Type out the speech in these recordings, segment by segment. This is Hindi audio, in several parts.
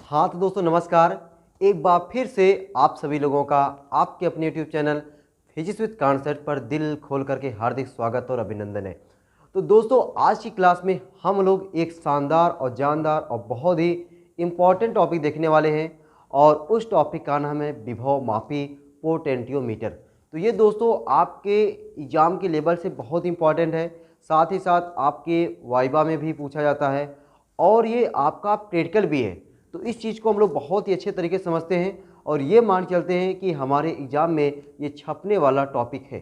हाँ तो दोस्तों नमस्कार। एक बार फिर से आप सभी लोगों का आपके अपने YouTube channel physics with concept पर दिल खोल करके हार्दिक स्वागत और अभिनंदन है। तो दोस्तों आज की क्लास में हम लोग एक शानदार और जानदार और बहुत ही इम्पॉर्टेंट टॉपिक देखने वाले हैं और उस टॉपिक का नाम है विभव मापी पोटेंटियोमीटर। तो ये दोस्तों आपके एग्जाम के लेवल से बहुत इंपॉर्टेंट है, साथ ही साथ आपके वाइवा में भी पूछा जाता है और ये आपका प्रैक्टिकल भी है। तो इस चीज़ को हम लोग बहुत ही अच्छे तरीके से समझते हैं और ये मान चलते हैं कि हमारे एग्ज़ाम में ये छपने वाला टॉपिक है।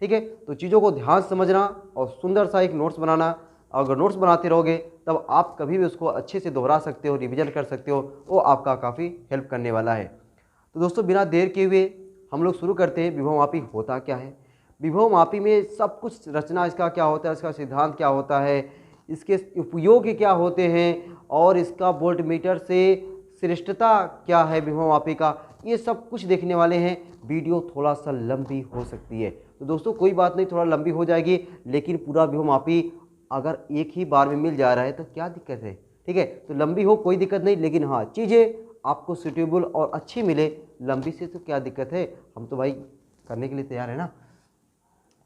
ठीक है, तो चीज़ों को ध्यान से समझना और सुंदर सा एक नोट्स बनाना। अगर नोट्स बनाते रहोगे तब आप कभी भी उसको अच्छे से दोहरा सकते हो, रिवीजन कर सकते हो, वो आपका काफ़ी हेल्प करने वाला है। तो दोस्तों बिना देर किए हुए हम लोग शुरू करते हैं। विभव मापी होता क्या है? विभव मापी में सब कुछ रचना इसका क्या होता है, इसका सिद्धांत क्या होता है, इसके उपयोग क्या होते हैं और इसका वोल्टमीटर से श्रेष्ठता क्या है विभव मापी का, ये सब कुछ देखने वाले हैं। वीडियो थोड़ा सा लंबी हो सकती है तो दोस्तों कोई बात नहीं, थोड़ा लंबी हो जाएगी, लेकिन पूरा विभव मापी अगर एक ही बार में मिल जा रहा है तो क्या दिक्कत है। ठीक है, तो लंबी हो कोई दिक्कत नहीं, लेकिन हाँ चीज़ें आपको सूटेबल और अच्छी मिले। लंबी से तो क्या दिक्कत है, हम तो भाई करने के लिए तैयार है ना।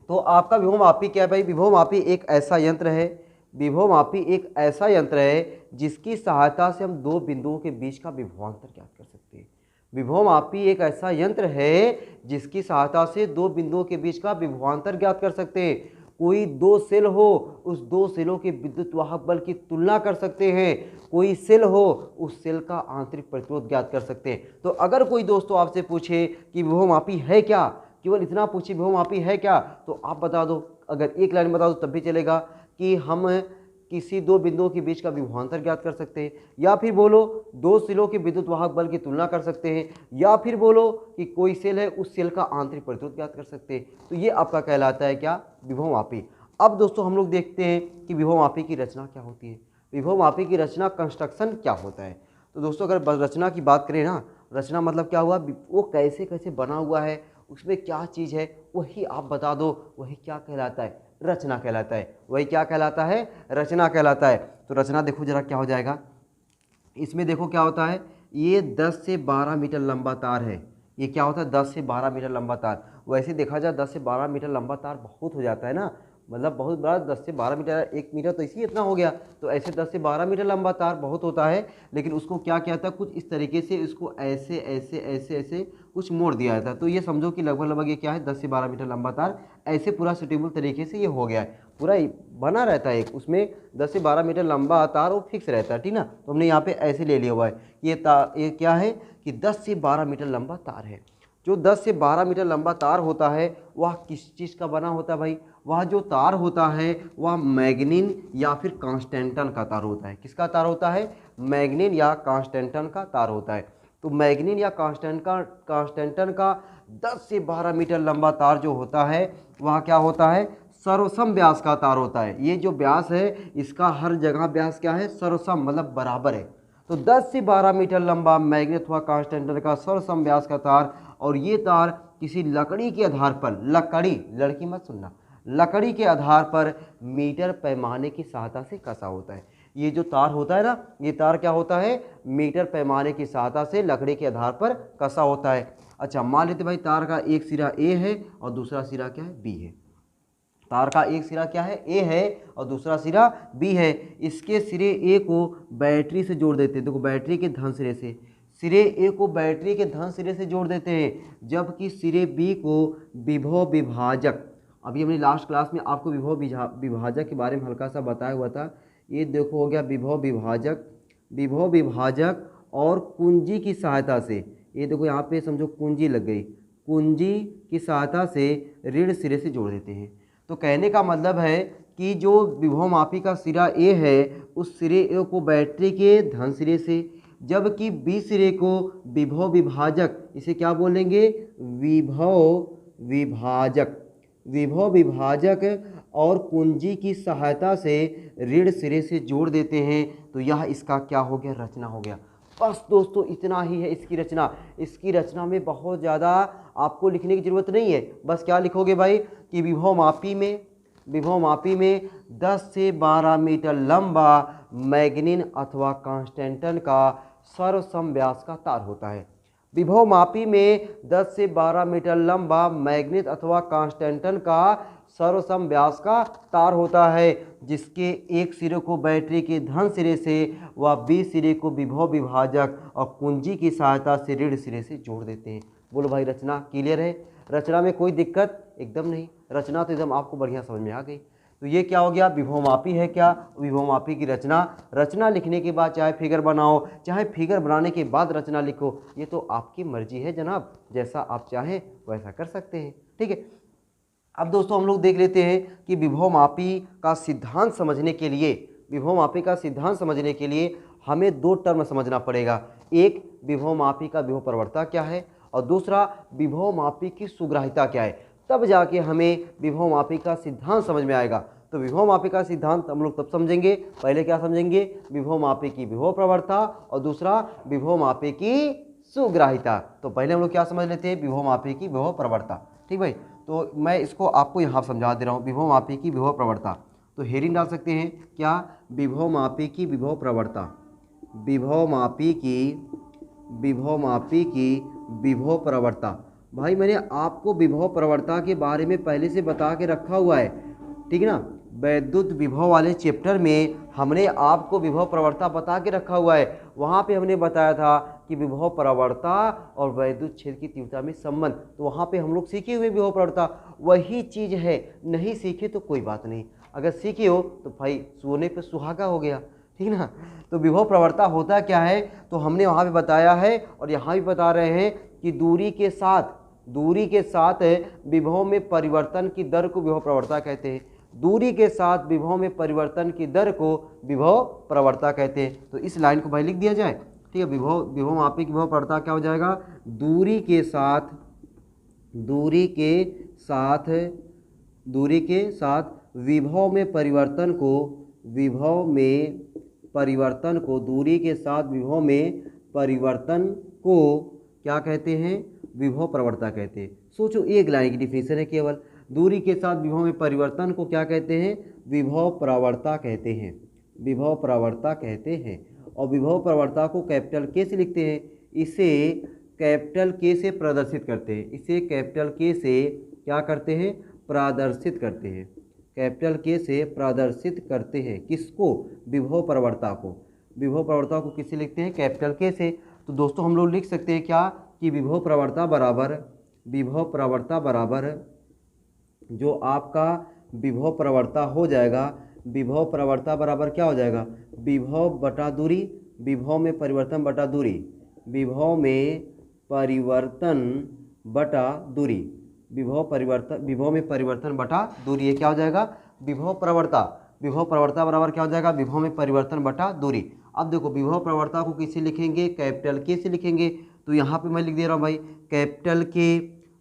तो आपका विभव मापी क्या है भाई? विभव मापी एक ऐसा यंत्र है, विभव मापी एक ऐसा यंत्र है जिसकी सहायता से हम दो बिंदुओं के बीच का विभवांतर ज्ञात कर सकते हैं। विभव मापी एक ऐसा यंत्र है जिसकी सहायता से दो बिंदुओं के बीच का विभवांतर ज्ञात कर सकते हैं। कोई दो सेल हो, उस दो सेलों के विद्युत वाहक बल की तुलना कर सकते हैं। कोई सेल हो, उस सेल का आंतरिक प्रतिरोध ज्ञात कर सकते हैं। तो अगर कोई दोस्तों आपसे पूछे कि विभव मापी है क्या, केवल इतना पूछे विभव मापी है क्या, तो आप बता दो। अगर एक लाइन बता दो तब भी चलेगा कि हम किसी दो बिंदुओं के बीच का विभवांतर ज्ञात कर सकते हैं, या फिर बोलो दो सेलों के विद्युत वाहक बल की तुलना कर सकते हैं, या फिर बोलो कि कोई सेल है उस सेल का आंतरिक प्रतिरोध ज्ञात कर सकते हैं। तो ये आपका कहलाता है क्या? विभव मापी। अब दोस्तों हम लोग देखते हैं कि विभव मापी की रचना क्या होती है। विभव मापी की रचना कंस्ट्रक्शन क्या होता है। तो दोस्तों अगर रचना की बात करें ना, रचना मतलब क्या हुआ, वो कैसे कैसे बना हुआ है, उसमें क्या चीज़ है, वही आप बता दो, वही क्या कहलाता है? रचना कहलाता है। वही क्या कहलाता है? रचना कहलाता है। तो रचना देखो जरा क्या हो जाएगा। इसमें देखो क्या होता है, ये 10 से 12 मीटर लंबा तार है। ये क्या होता है? 10 से 12 मीटर लंबा तार। वैसे देखा जाए 10 से 12 मीटर लंबा तार बहुत हो जाता है ना, मतलब बहुत बड़ा। 10 से 12 मीटर, 1 मीटर तो इसी इतना हो गया। तो ऐसे 10 से 12 मीटर लंबा तार बहुत होता है, लेकिन उसको क्या किया था, कुछ इस तरीके से इसको ऐसे ऐसे ऐसे ऐसे कुछ मोड़ दिया था। तो ये समझो कि लगभग लगभग ये क्या है, 10 से 12 मीटर लंबा तार ऐसे पूरा सूटेबल तरीके से ये हो गया है, पूरा बना रहता है। एक उसमें 10 से 12 मीटर लंबा तार वो फिक्स रहता है, ठीक ना। तो हमने यहाँ पे ऐसे ले लिया हुआ है। ये तार, ये क्या है कि 10 से 12 मीटर लंबा तार है। जो 10 से 12 मीटर लंबा तार होता है वह किस चीज़ का बना होता है भाई? वह जो तार होता है वह मैग्नीन या फिर कांस्टेंटन का तार होता है। किसका तार होता है? मैग्नीन या कांस्टेंटन का तार होता है। तो मैग्नीन या कांस्टेंटन का 10 से 12 मीटर लंबा तार जो होता है वह क्या होता है? सर्वसम व्यास का तार होता है। ये जो व्यास है इसका हर जगह व्यास क्या है? सर्वसम, मतलब बराबर है। तो 10 से 12 मीटर लंबा मैग्नेट अथवा कांस्टेंटन का सर्वसम व्यास का तार, और ये तार किसी लकड़ी के आधार पर, लकड़ी, लड़की मत सुनना, लकड़ी के आधार पर मीटर पैमाने की सहायता से कसा होता है। ये जो तार होता है ना, ये तार क्या होता है? मीटर पैमाने की सहायता से लकड़ी के आधार पर कसा होता है। अच्छा मान लेते भाई तार का एक सिरा ए है और दूसरा सिरा क्या है? बी है। तार का एक सिरा क्या है? ए है और दूसरा सिरा बी है। इसके सिरे ए को बैटरी से जोड़ देते हैं। देखो बैटरी के धन सिरे से, सिरे ए को बैटरी के धन सिरे से जोड़ देते हैं, जबकि सिरे बी को विभव विभाजक, अभी हमने लास्ट क्लास में आपको विभव विभाजक के बारे में हल्का सा बताया हुआ था। ये देखो हो गया विभव विभाजक, विभव विभाजक और कुंजी की सहायता से, ये देखो यहाँ पे समझो कुंजी लग गई, कुंजी की सहायता से ऋण सिरे से जोड़ देते हैं। तो कहने का मतलब है कि जो विभव मापी का सिरा ए है उस सिरे ए को बैटरी के धन सिरे से, जबकि बी सिरे को विभव विभाजक, इसे क्या बोलेंगे? विभव विभाजक, विभव विभाजक और कुंजी की सहायता से ऋण सिरे से जोड़ देते हैं। तो यह इसका क्या हो गया? रचना हो गया। बस दोस्तों इतना ही है इसकी रचना। इसकी रचना में बहुत ज़्यादा आपको लिखने की ज़रूरत नहीं है। बस क्या लिखोगे भाई कि विभव मापी में 10 से 12 मीटर लंबा मैग्नीन अथवा कांस्टेंटन का सर्वसम व्यास का तार होता है। विभवमापी में 10 से 12 मीटर लंबा मैग्नेट अथवा कांस्टेंटन का सर्वसम व्यास का तार होता है, जिसके एक सिरे को बैटरी के धन सिरे से व 20 सिरे को विभव विभाजक और कुंजी की सहायता से ऋण सिरे से जोड़ देते हैं। बोलो भाई, रचना क्लियर है? रचना में कोई दिक्कत एकदम नहीं, रचना तो एकदम आपको बढ़िया समझ में आ गई। तो ये क्या हो गया, विभवमापी है। क्या विभवमापी की रचना। रचना लिखने के बाद चाहे फिगर बनाओ, चाहे फिगर बनाने के बाद रचना लिखो, ये तो आपकी मर्जी है जनाब, जैसा आप चाहें वैसा कर सकते हैं। ठीक है, अब दोस्तों हम लोग देख लेते हैं कि विभवमापी का सिद्धांत समझने के लिए, विभवमापी का सिद्धांत समझने के लिए हमें दो टर्म समझना पड़ेगा। एक, विभवमापी का विभव प्रवणता क्या है, और दूसरा, विभवमापी की सुग्राह्यता क्या है। तब जाके हमें विभवमापी का सिद्धांत समझ में आएगा। तो विभवमापी का सिद्धांत हम लोग तब समझेंगे, पहले क्या समझेंगे, विभवमापी की विभव प्रवणता और दूसरा विभवमापी की सुग्राह्यता। तो पहले हम लोग क्या समझ लेते हैं, विभवमापी की विभव प्रवणता। ठीक भाई, तो मैं इसको आपको यहाँ समझा दे रहा हूँ, विभवमापी की विभव प्रवणता। तो हेडिंग डाल सकते हैं क्या, विभवमापी की विभव प्रवणता, विभवमापी की विभव प्रवणता। भाई मैंने आपको विभव प्रवणता के बारे में पहले से बता के रखा हुआ है, ठीक है ना। वैद्युत विभव वाले चैप्टर में हमने आपको विभव प्रवणता बता के रखा हुआ है। वहाँ पे हमने बताया था कि विभव प्रवणता और वैद्युत क्षेत्र की तीव्रता में संबंध, तो वहाँ पे हम लोग सीखे हुए विभव प्रवणता वही चीज़ है। नहीं सीखे तो कोई बात नहीं, अगर सीखे हो तो भाई सोने पे सुहागा हो गया, ठीक ना। तो विभव प्रवणता होता क्या है, तो हमने वहाँ पे बताया है और यहाँ भी बता रहे हैं कि दूरी के साथ विभव में परिवर्तन की दर को विभव प्रवणता कहते हैं। दूरी के साथ विभव में परिवर्तन की दर को विभव प्रवणता कहते हैं। तो इस लाइन को भाई लिख दिया जाए, ठीक है। विभवमापी की विभव प्रवणता क्या हो जाएगा, दूरी के साथ विभव में परिवर्तन को दूरी के साथ विभव में परिवर्तन को क्या कहते हैं, विभव प्रवणता कहते हैं। सोचो, एक लाइन की डिफिनेशन है केवल, दूरी के साथ विभव में परिवर्तन को क्या कहते हैं, विभव प्रवणता कहते हैं, विभव प्रवणता कहते हैं। और विभव प्रवणता को कैपिटल के से लिखते हैं, इसे कैपिटल के से प्रदर्शित करते हैं, इसे कैपिटल के से क्या करते हैं, प्रदर्शित करते हैं, कैपिटल के से प्रदर्शित करते हैं। किसको, विभव प्रवणता को। विभव प्रवणता को किससे लिखते हैं, कैपिटल के से। तो दोस्तों हम लोग लिख सकते हैं क्या, कि विभव प्रवणता बराबर जो आपका विभव प्रवणता हो जाएगा, विभव प्रवणता बराबर क्या हो जाएगा, विभव बटा दूरी, विभव में परिवर्तन बटा दूरी, विभव में परिवर्तन बटा दूरी, विभव में परिवर्तन बटा दूरी। ये क्या हो जाएगा, विभव प्रवणता बराबर क्या हो जाएगा, विभव में परिवर्तन बटा दूरी। अब देखो, विभव प्रवणता को किससे लिखेंगे, कैपिटल के से लिखेंगे। तो यहाँ पे मैं लिख दे रहा हूँ भाई, कैपिटल के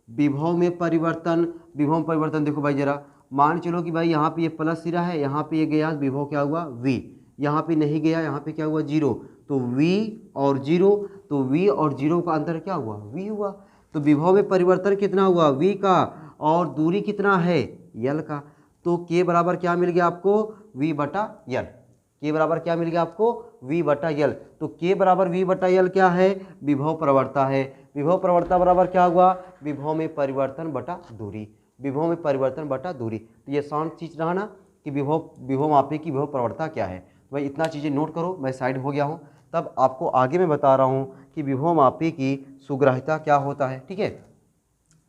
विभव में परिवर्तन। देखो भाई जरा मान चलो कि भाई यहाँ पे ये प्लस सिरा है, यहाँ पे ये गया विभव क्या हुआ v, यहाँ पे नहीं गया, यहाँ पे क्या हुआ 0, तो v और 0, तो v और 0 का अंतर क्या हुआ, v हुआ। तो विभव में परिवर्तन कितना हुआ, v का, और दूरी कितना है, l का। तो k बराबर क्या मिल गया आपको, v बटा l। k बराबर क्या मिल गया आपको, v बटा l। तो k बराबर v बटा l क्या है, विभव प्रवणता है। विभव प्रवणता बराबर क्या हुआ, विभव में परिवर्तन बटा दूरी, विभव में परिवर्तन बटा दूरी। तो ये शांत चीज़ रहा ना कि विभवमापी की विभव प्रवणता क्या है। तो भाई इतना चीज़ें नोट करो, मैं साइड हो गया हूँ। तब आपको आगे मैं बता रहा हूँ कि विभवमापी की सुग्राह्यता क्या होता है, ठीक है।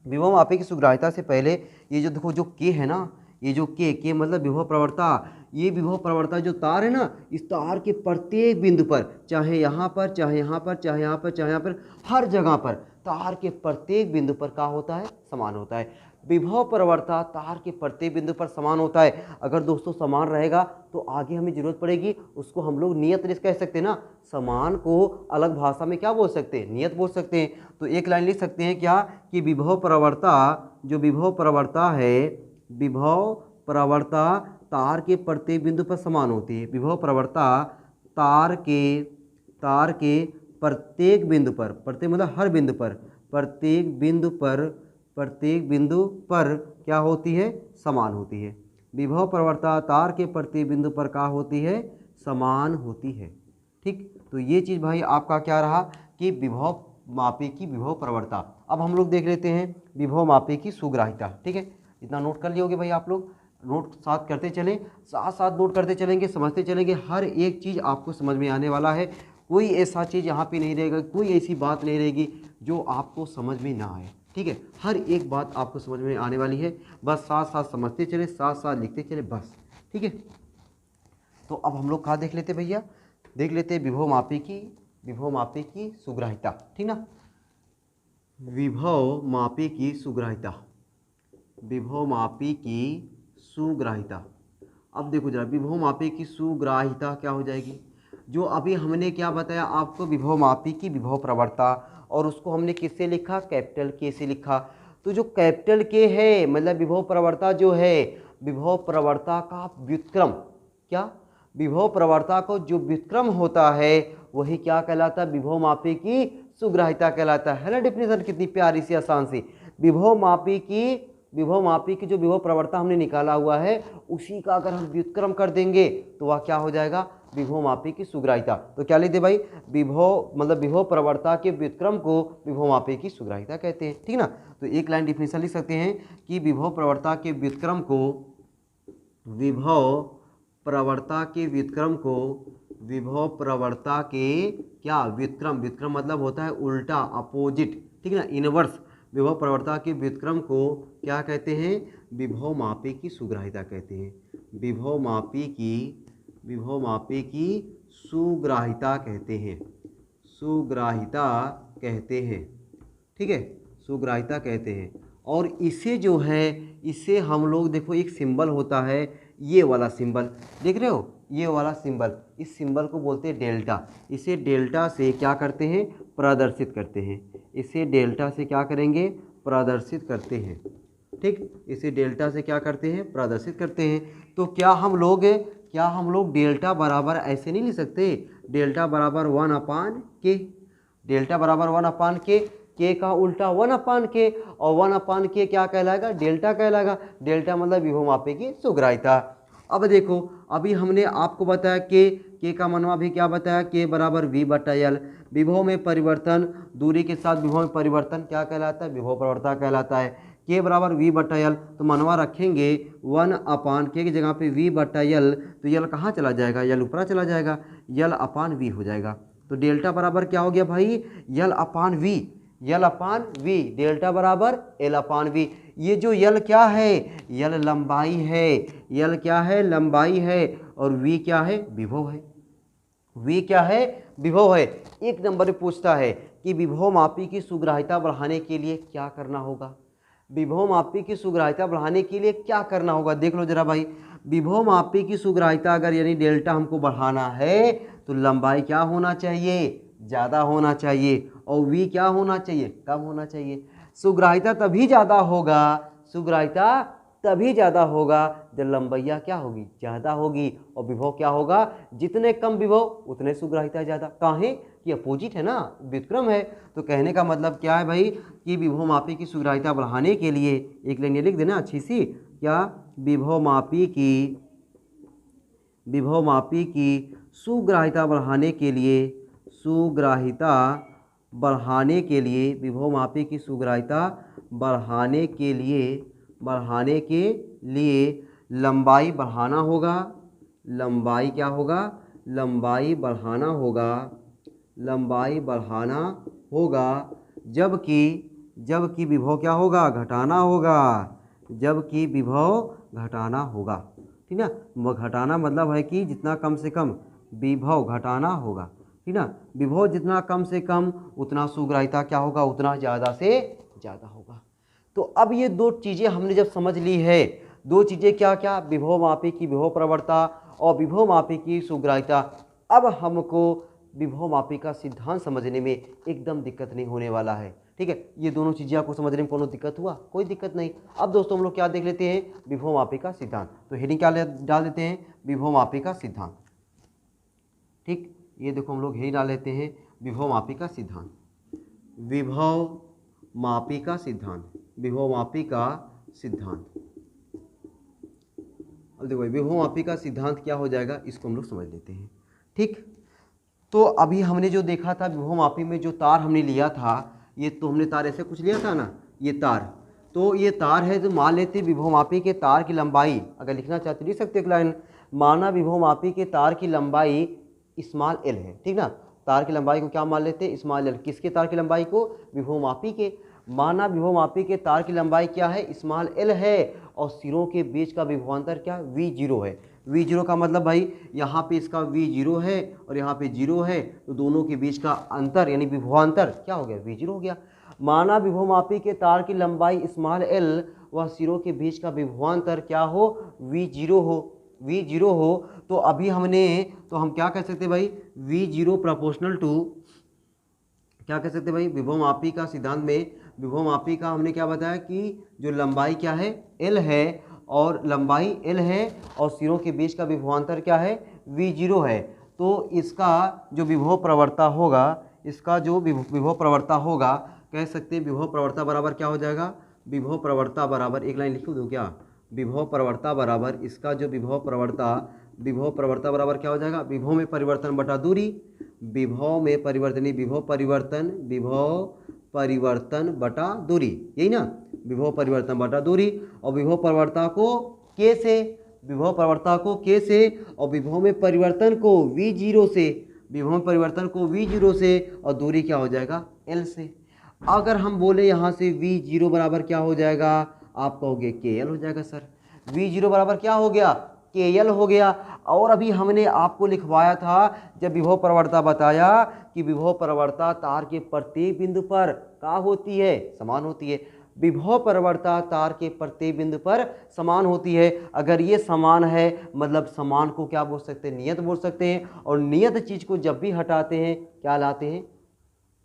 विभवमापी की सुग्राह्यता से पहले ये जो देखो, जो के है ना, ये जो के मतलब विभव प्रवणता, ये विभव प्रवणता जो तार है ना, इस तार के प्रत्येक बिंदु पर, चाहे यहाँ पर, चाहे यहाँ पर, चाहे यहाँ पर, चाहे यहाँ पर, हर जगह पर तार के प्रत्येक बिंदु पर क्या होता है, समान होता है। विभव प्रवणता तार के प्रत्येक बिंदु पर समान होता है। अगर दोस्तों समान रहेगा तो आगे हमें जरूरत पड़ेगी, उसको हम लोग नियत रेखा कह सकते हैं ना। समान को अलग भाषा में क्या बोल सकते हैं, नियत बोल सकते हैं। तो एक लाइन लिख सकते हैं क्या, कि विभव प्रवणता, जो विभव प्रवणता है, विभव प्रवणता तार के प्रत्येक बिंदु पर समान होती है। विभव प्रवणता तार के प्रत्येक बिंदु पर, प्रत्येक मतलब हर बिंदु पर, प्रत्येक बिंदु पर क्या होती है, समान होती है। विभव प्रवणता तार के प्रत्येक बिंदु पर क्या होती है, समान होती है। ठीक, तो ये चीज़ भाई आपका क्या रहा कि विभव मापी की विभव प्रवणता। अब हम लोग देख लेते हैं विभव मापी की सुग्राहिता। ठीक है, इतना नोट कर लियोगे भाई आप लोग, नोट साथ करते चलें, साथ साथ नोट करते चलेंगे, समझते चलेंगे, हर एक चीज़ आपको समझ में आने वाला है। कोई ऐसा चीज़ यहाँ पे नहीं रहेगा, कोई ऐसी बात नहीं रहेगी जो आपको समझ में ना आए। ठीक है, हर एक बात आपको समझ में आने वाली है, बस साथ साथ समझते चले, साथ साथ लिखते चले, बस। ठीक है, तो अब हम लोग कहाँ देख लेते भैया, देख लेते हैं विभव मापी की सुग्राहिता। ठीक ना, विभव मापी की सुग्राहिता, विभव मापी की सुग्राहिता। अब देखो जरा, विभव मापी की सुग्राहिता क्या हो जाएगी, जो अभी हमने क्या बताया आपको, विभव मापी की विभव प्रवणता, और उसको हमने किससे लिखा, कैपिटल के से लिखा। तो जो कैपिटल के है मतलब विभव प्रवणता जो है, विभव प्रवणता का व्युत्क्रम, क्या, विभव प्रवणता को जो व्युत्क्रम होता है वही क्या कहलाता है, विभव मापी की सुग्राहिता कहलाता है ना। डेफिनेशन कितनी प्यारी सी आसान सी, विभव मापी की जो विभव प्रवणता हमने निकाला हुआ है उसी का अगर हम व्युत्क्रम कर देंगे तो वह क्या हो जाएगा, विभव मापी की सुग्राहिता। तो क्या लेते भाई, विभव मतलब विभव प्रवणता के व्युत्क्रम को विभव मापी की सुग्राहिता कहते हैं। ठीक ना, तो एक लाइन डिफिनेशन लिख सकते हैं कि विभव प्रवणता के व्युत्क्रम को, विभव प्रवणता के व्युत्क्रम को, विभव प्रवणता के क्या व्युत्क्रम, व्युत्क्रम मतलब होता है उल्टा, अपोजिट, ठीक है ना, इनवर्स। विभव प्रवणता के व्युत्क्रम को क्या कहते हैं, विभव मापी की सुग्राहिता कहते हैं। विभव मापी की सुग्राहिता कहते हैं, सुग्राहिता कहते हैं। ठीक है, सुग्राहिता कहते हैं। और इसे जो है, इसे हम लोग देखो एक सिंबल होता है, ये वाला सिंबल देख रहे हो, ये वाला सिंबल, इस सिंबल को बोलते हैं डेल्टा। इसे डेल्टा से क्या करते हैं, प्रदर्शित करते हैं। इसे डेल्टा से क्या करेंगे, प्रदर्शित करते हैं। ठीक, इसे डेल्टा से क्या करते हैं, प्रदर्शित करते हैं। तो क्या हम लोग डेल्टा बराबर ऐसे नहीं लिख सकते, डेल्टा बराबर 1/k, डेल्टा बराबर 1/k, के का उल्टा 1/k, और 1/k क्या कहलाएगा, डेल्टा कहलाएगा। डेल्टा मतलब विभव मापी की सुग्राहिता। अब देखो, अभी हमने आपको बताया के का मनवा भी क्या बताया, के बराबर v/l, विभव में परिवर्तन, दूरी के साथ विभव में परिवर्तन क्या कहलाता है, विभव प्रवणता कहलाता है। के बराबर v/l, तो मनवा रखेंगे 1/k की जगह पे v/l, तो यल कहाँ चला जाएगा, यल ऊपरा चला जाएगा, l/v हो जाएगा। तो डेल्टा बराबर क्या हो गया भाई, l/v, डेल्टा बराबर l/v। ये जो यल क्या है, यल लंबाई है, यल क्या है, लंबाई है, और v क्या है, विभव है, v क्या है, विभव है। एक नंबर में पूछता है कि विभव मापी की सुग्राहिता बढ़ाने के लिए क्या करना होगा, विभव मापी की सुग्राहिता बढ़ाने के लिए क्या करना होगा, देख लो जरा भाई। विभव मापी की सुग्राहिता अगर यानी डेल्टा हमको बढ़ाना है तो लंबाई क्या होना चाहिए, ज़्यादा होना चाहिए, और v क्या होना चाहिए, कम होना चाहिए। सुग्राहिता तभी ज़्यादा होगा, सुग्राहिता तभी ज़्यादा होगा जब लंबाइया क्या होगी, ज़्यादा होगी, और विभव क्या होगा, जितने कम विभव उतने सुग्राहिता ज़्यादा। काहे कि अपोजिट है ना, व्युत्क्रम है। तो कहने का मतलब क्या है भाई कि विभव मापी की सुग्राहिता बढ़ाने के लिए, एक लाइन ये लिख देना अच्छी सी, क्या, विभव मापी की सुग्राहिता बढ़ाने के लिए, सुग्राहिता बढ़ाने के लिए, विभव मापी की सुग्राहिता बढ़ाने के लिए लंबाई बढ़ाना होगा, लंबाई क्या होगा, लंबाई बढ़ाना होगा, लंबाई बढ़ाना होगा, जबकि विभव क्या होगा, घटाना होगा, जबकि विभव घटाना होगा। ठीक ना, घटाना मतलब है कि जितना कम से कम विभव घटाना होगा। ठीक ना, विभव जितना कम से कम उतना सुग्राहिता क्या होगा, उतना ज़्यादा से ज़्यादा होगा। तो अब ये दो चीज़ें हमने जब समझ ली है, दो चीज़ें क्या क्या, विभव मापी की विभव प्रवणता और विभव मापी की सुग्राहिता, अब हमको विभव मापी का सिद्धांत समझने में एकदम दिक्कत नहीं होने वाला है। ठीक है, ये दोनों चीज़ें आपको समझने में कोनो दिक्कत हुआ, कोई दिक्कत नहीं। अब दोस्तों हम लोग क्या देख लेते हैं, विभव मापी का सिद्धांत। तो हेडिंग क्या डाल देते हैं, विभव मापी का सिद्धांत। ठीक, ये देखो हम लोग हेडिंग डाल लेते हैं, विभव मापी का सिद्धांत, विभव मापी का सिद्धांत, विभव मापी का सिद्धांत। अब देखो विभव मापी का सिद्धांत क्या हो जाएगा, इसको हम लोग समझ लेते हैं। ठीक, तो अभी हमने जो देखा था विभवमापी में जो तार हमने लिया था, ये तो हमने तार ऐसे कुछ लिया था ना, ये तार, तो ये तार है। तो मान लेते विभवमापी के तार की लंबाई, अगर लिखना चाहते लिख सकते एक लाइन, माना विभवमापी के तार की लंबाई स्मॉल एल है, ठीक ना। तार की लंबाई को क्या मान लेते हैं, स्मॉल एल। किसके तार की लंबाई को, विभवमापी के। माना विभवमापी के तार की लंबाई क्या है, स्मॉल एल है, और सिरों के बीच का विभवांतर क्या, V0 है। V0 का मतलब भाई यहाँ पे इसका V0 है और यहाँ पे 0 है, तो दोनों के बीच का अंतर यानी विभवांतर क्या हो गया, V0 हो गया। माना विभवमापी के तार की लंबाई स्मॉल एल व सिरों के बीच का विभवांतर क्या हो, V0 हो। तो अभी हमने, तो हम क्या कह सकते भाई, V0 प्रोपोर्शनल टू, क्या कह सकते भाई, विभवमापी का सिद्धांत में विभवमापी का हमने क्या बताया कि जो लंबाई क्या है, L है, और लंबाई L है और सिरों के बीच का विभवांतर क्या है, V0 है। तो इसका जो विभव प्रवणता होगा, इसका जो विभव प्रवणता होगा, कह सकते हैं विभव प्रवणता बराबर क्या हो जाएगा, विभव प्रवणता बराबर, एक लाइन लिख दूँ क्या, विभव प्रवणता बराबर, इसका जो विभव प्रवणता बराबर क्या हो जाएगा, विभव में परिवर्तन बटा दूरी, विभव में परिवर्तन, विभव परिवर्तन बटा दूरी, यही ना, विभव परिवर्तन बटा दूरी। और विभव प्रवणता को K से, विभव प्रवणता को K से, और विभव में परिवर्तन को V0 से, विभव में परिवर्तन को V0 से, और दूरी क्या हो जाएगा, L से। अगर हम बोले यहाँ से V0 बराबर क्या हो जाएगा, आप कहोगे KL हो जाएगा सर। V0 बराबर क्या हो गया, KL हो गया। और अभी हमने आपको लिखवाया था जब विभव प्रवणता बताया कि विभव प्रवणता तार के प्रत्येक बिंदु पर क्या होती है, समान होती है। विभव प्रवणता तार के प्रत्येक बिंदु पर समान होती है। अगर ये समान है मतलब समान को क्या बोल सकते हैं, नियत बोल सकते हैं। और नियत चीज को जब भी हटाते हैं क्या लाते हैं,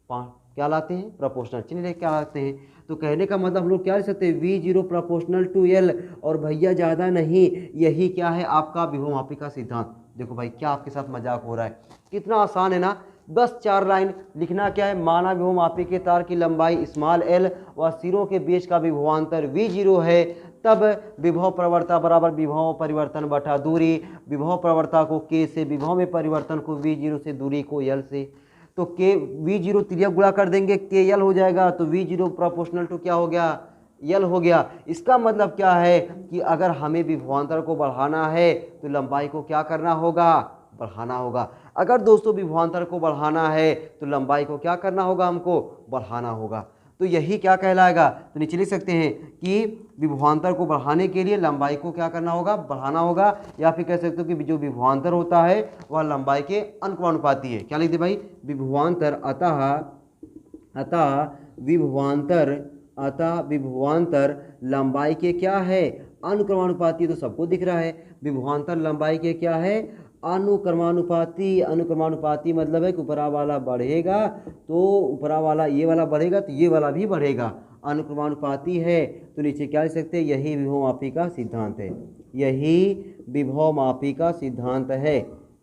क्या लाते हैं, प्रोपोर्शनल चिन्ह लेके क्या लाते हैं। तो कहने का मतलब हम लोग क्या लिख सकते हैं, V0 प्रोपोर्शनल टू L, और भैया ज़्यादा नहीं, यही क्या है आपका विभवमापी का सिद्धांत। देखो भाई क्या आपके साथ मजाक हो रहा है, कितना आसान है ना, बस 4 लाइन लिखना क्या है, माना विभवमापी के तार की लंबाई स्मॉल एल व सिरों के बीच का विभवांतर V0 है, तब विभव प्रवणता बराबर विभव परिवर्तन बटा दूरी, विभव प्रवणता को K से, विभव में परिवर्तन को V0 से, दूरी को L से। तो K V0 त्रिज्या गुणा कर देंगे KL हो जाएगा, तो V0 प्रोपोर्शनल टू क्या हो गया, L हो गया। इसका मतलब क्या है कि अगर हमें विभवांतर को बढ़ाना है तो लंबाई को क्या करना होगा, बढ़ाना होगा। अगर दोस्तों विभवांतर को बढ़ाना है तो लंबाई को क्या करना होगा, हमको बढ़ाना होगा। तो यही क्या कहलाएगा, तो नीचे लिख सकते हैं कि विभवांतर को बढ़ाने के लिए लंबाई को क्या करना होगा, बढ़ाना होगा। या फिर कह सकते हो कि जो विभवांतर होता है वह लंबाई के अनुपाती है। क्या लिख दे भाई, विभवांतर अतः विभवांतर लंबाई के क्या है, अनुक्रमानुपाती। तो सबको दिख रहा है, विभवांतर लंबाई के क्या है, अनुक्रमानुपाती। अनुक्रमानुपाती मतलब है कि ऊपरा वाला बढ़ेगा तो ऊपरा वाला, ये वाला बढ़ेगा तो ये वाला भी बढ़ेगा, अनुक्रमानुपाती है। तो नीचे क्या लिख सकते हैं, यही विभवमापी का सिद्धांत है, यही विभवमापी का सिद्धांत है,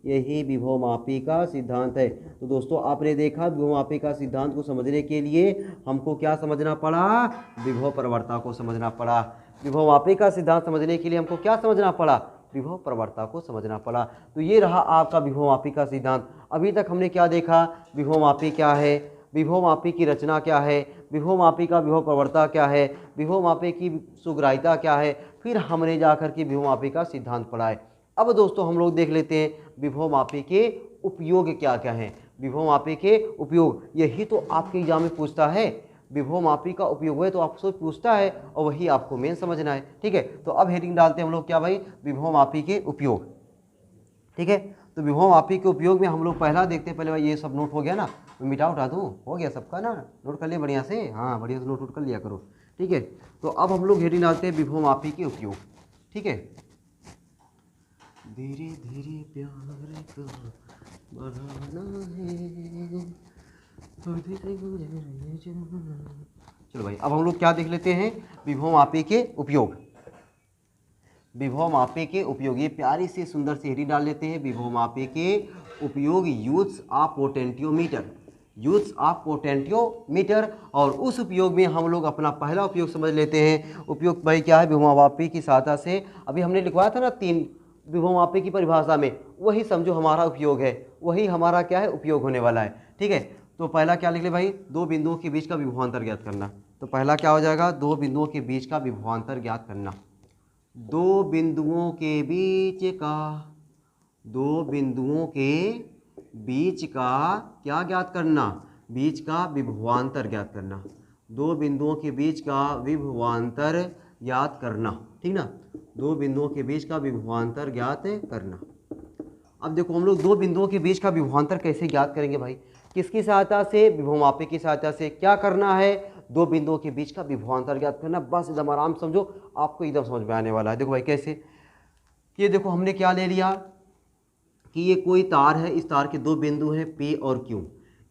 यही विभवमापी का सिद्धांत है। तो दोस्तों आपने देखा विभवमापी का सिद्धांत को समझने के लिए हमको क्या समझना पड़ा, विभव प्रवणता को समझना पड़ा। विभवमापी का सिद्धांत समझने के लिए हमको क्या समझना पड़ा, विभव प्रवणता को समझना पड़ा। तो ये रहा आपका विभवमापी का सिद्धांत। अभी तक हमने क्या देखा, विभवमापी क्या है, विभवमापी की रचना क्या है, विभवमापी का विभव प्रवणता क्या है, विभवमापी की सुग्राह्यता क्या है, फिर हमने जाकर के विभवमापी का सिद्धांत पढ़ा है। अब दोस्तों हम लोग देख लेते हैं विभवमापी के उपयोग क्या क्या हैं। विभवमापी के उपयोग, यही तो आपके एग्जाम में पूछता है, विभवमापी का उपयोग है तो आपसे पूछता है और वही आपको मेन समझना है। ठीक है, तो अब हेडिंग डालते हैं हम लोग क्या भाई, विभवमापी के उपयोग। ठीक है, तो विभवमापी के उपयोग में हम लोग पहला देखते हैं, पहले भाई ये सब नोट हो गया ना, मिटा उठा दूँ, हो गया सबका ना, नोट कर लिया बढ़िया से, हाँ बढ़िया से नोट कर लिया करो। ठीक है, तो अब हम लोग हेडिंग डालते हैं विभवमापी के उपयोग। ठीक है, धीरे धीरे प्यार को बढ़ाना है। चलो भाई अब हम लोग क्या देख लेते हैं, विभवमापी के उपयोग। विभवमापी के उपयोग, ये प्यारी सी सुंदर सी हेडिंग डाल लेते हैं, विभवमापी के उपयोग, यूज्स ऑफ पोटेंशियोमीटर, यूज्स ऑफ पोटेंशियोमीटर। और उस उपयोग में हम लोग अपना पहला उपयोग समझ लेते हैं। उपयोग भाई क्या है, विभवमापी की सहायता से, अभी हमने लिखवाया था ना 3 विभवमापी की परिभाषा में, वही समझो हमारा उपयोग है, वही हमारा क्या है उपयोग होने वाला है। ठीक है, तो पहला क्या लिख ले भाई, दो बिंदुओं के बीच का विभवांतर ज्ञात करना। तो पहला क्या हो जाएगा, दो बिंदुओं के बीच का विभवांतर ज्ञात करना। दो बिंदुओं के बीच का, दो बिंदुओं के बीच का क्या ज्ञात करना, बीच का विभवांतर ज्ञात करना। दो बिंदुओं के बीच का विभवांतर ज्ञात करना, ठीक ना, दो बिंदुओं के बीच का विभवांतर ज्ञात करना। अब देखो हम लोग दो बिंदुओं के बीच का विभवांतर कैसे ज्ञात करेंगे भाई, किसकी सहायता से, विभवमापी की सहायता से। क्या करना है, दो बिंदुओं के बीच का विभवांतर ज्ञात करना, बस एकदम आराम समझो, आपको एकदम समझ में आने वाला है। देखो भाई कैसे, ये देखो हमने क्या ले लिया कि ये कोई तार है, इस तार के दो बिंदु हैं P और Q।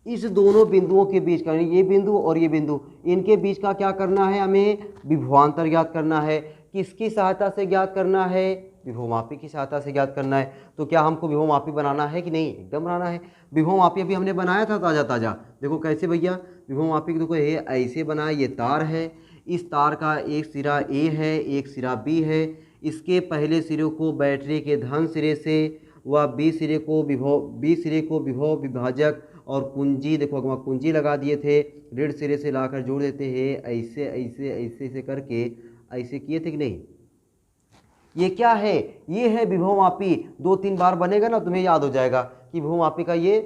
इस दोनों बिंदुओं के बीच का, ये बिंदु और ये बिंदु, इनके बीच का क्या करना है, हमें विभवांतर ज्ञात करना है। किसकी सहायता से ज्ञात करना है, विभवमापी की सहायता से ज्ञात करना है। तो क्या हमको विभवमापी बनाना है कि नहीं, एकदम बनाना है। विभवमापी अभी हमने बनाया था ताज़ा ताज़ा, देखो कैसे भैया, विभवमापी देखो ये ऐसे बनाया, ये तार है, इस तार का एक सिरा A है, एक सिरा B है। इसके पहले सिरे को बैटरी के धन सिरे से व बी सिरे को विभव विभाजक और कुंजी, देखो हम कुंजी लगा दिए थे, ऋण सिरे से लाकर जोड़ देते हैं, ऐसे ऐसे ऐसे ऐसे करके ऐसे किए थे कि नहीं। ये क्या है, ये है विभवमापी। दो तीन बार बनेगा ना तुम्हें याद हो जाएगा कि विभवमापी का ये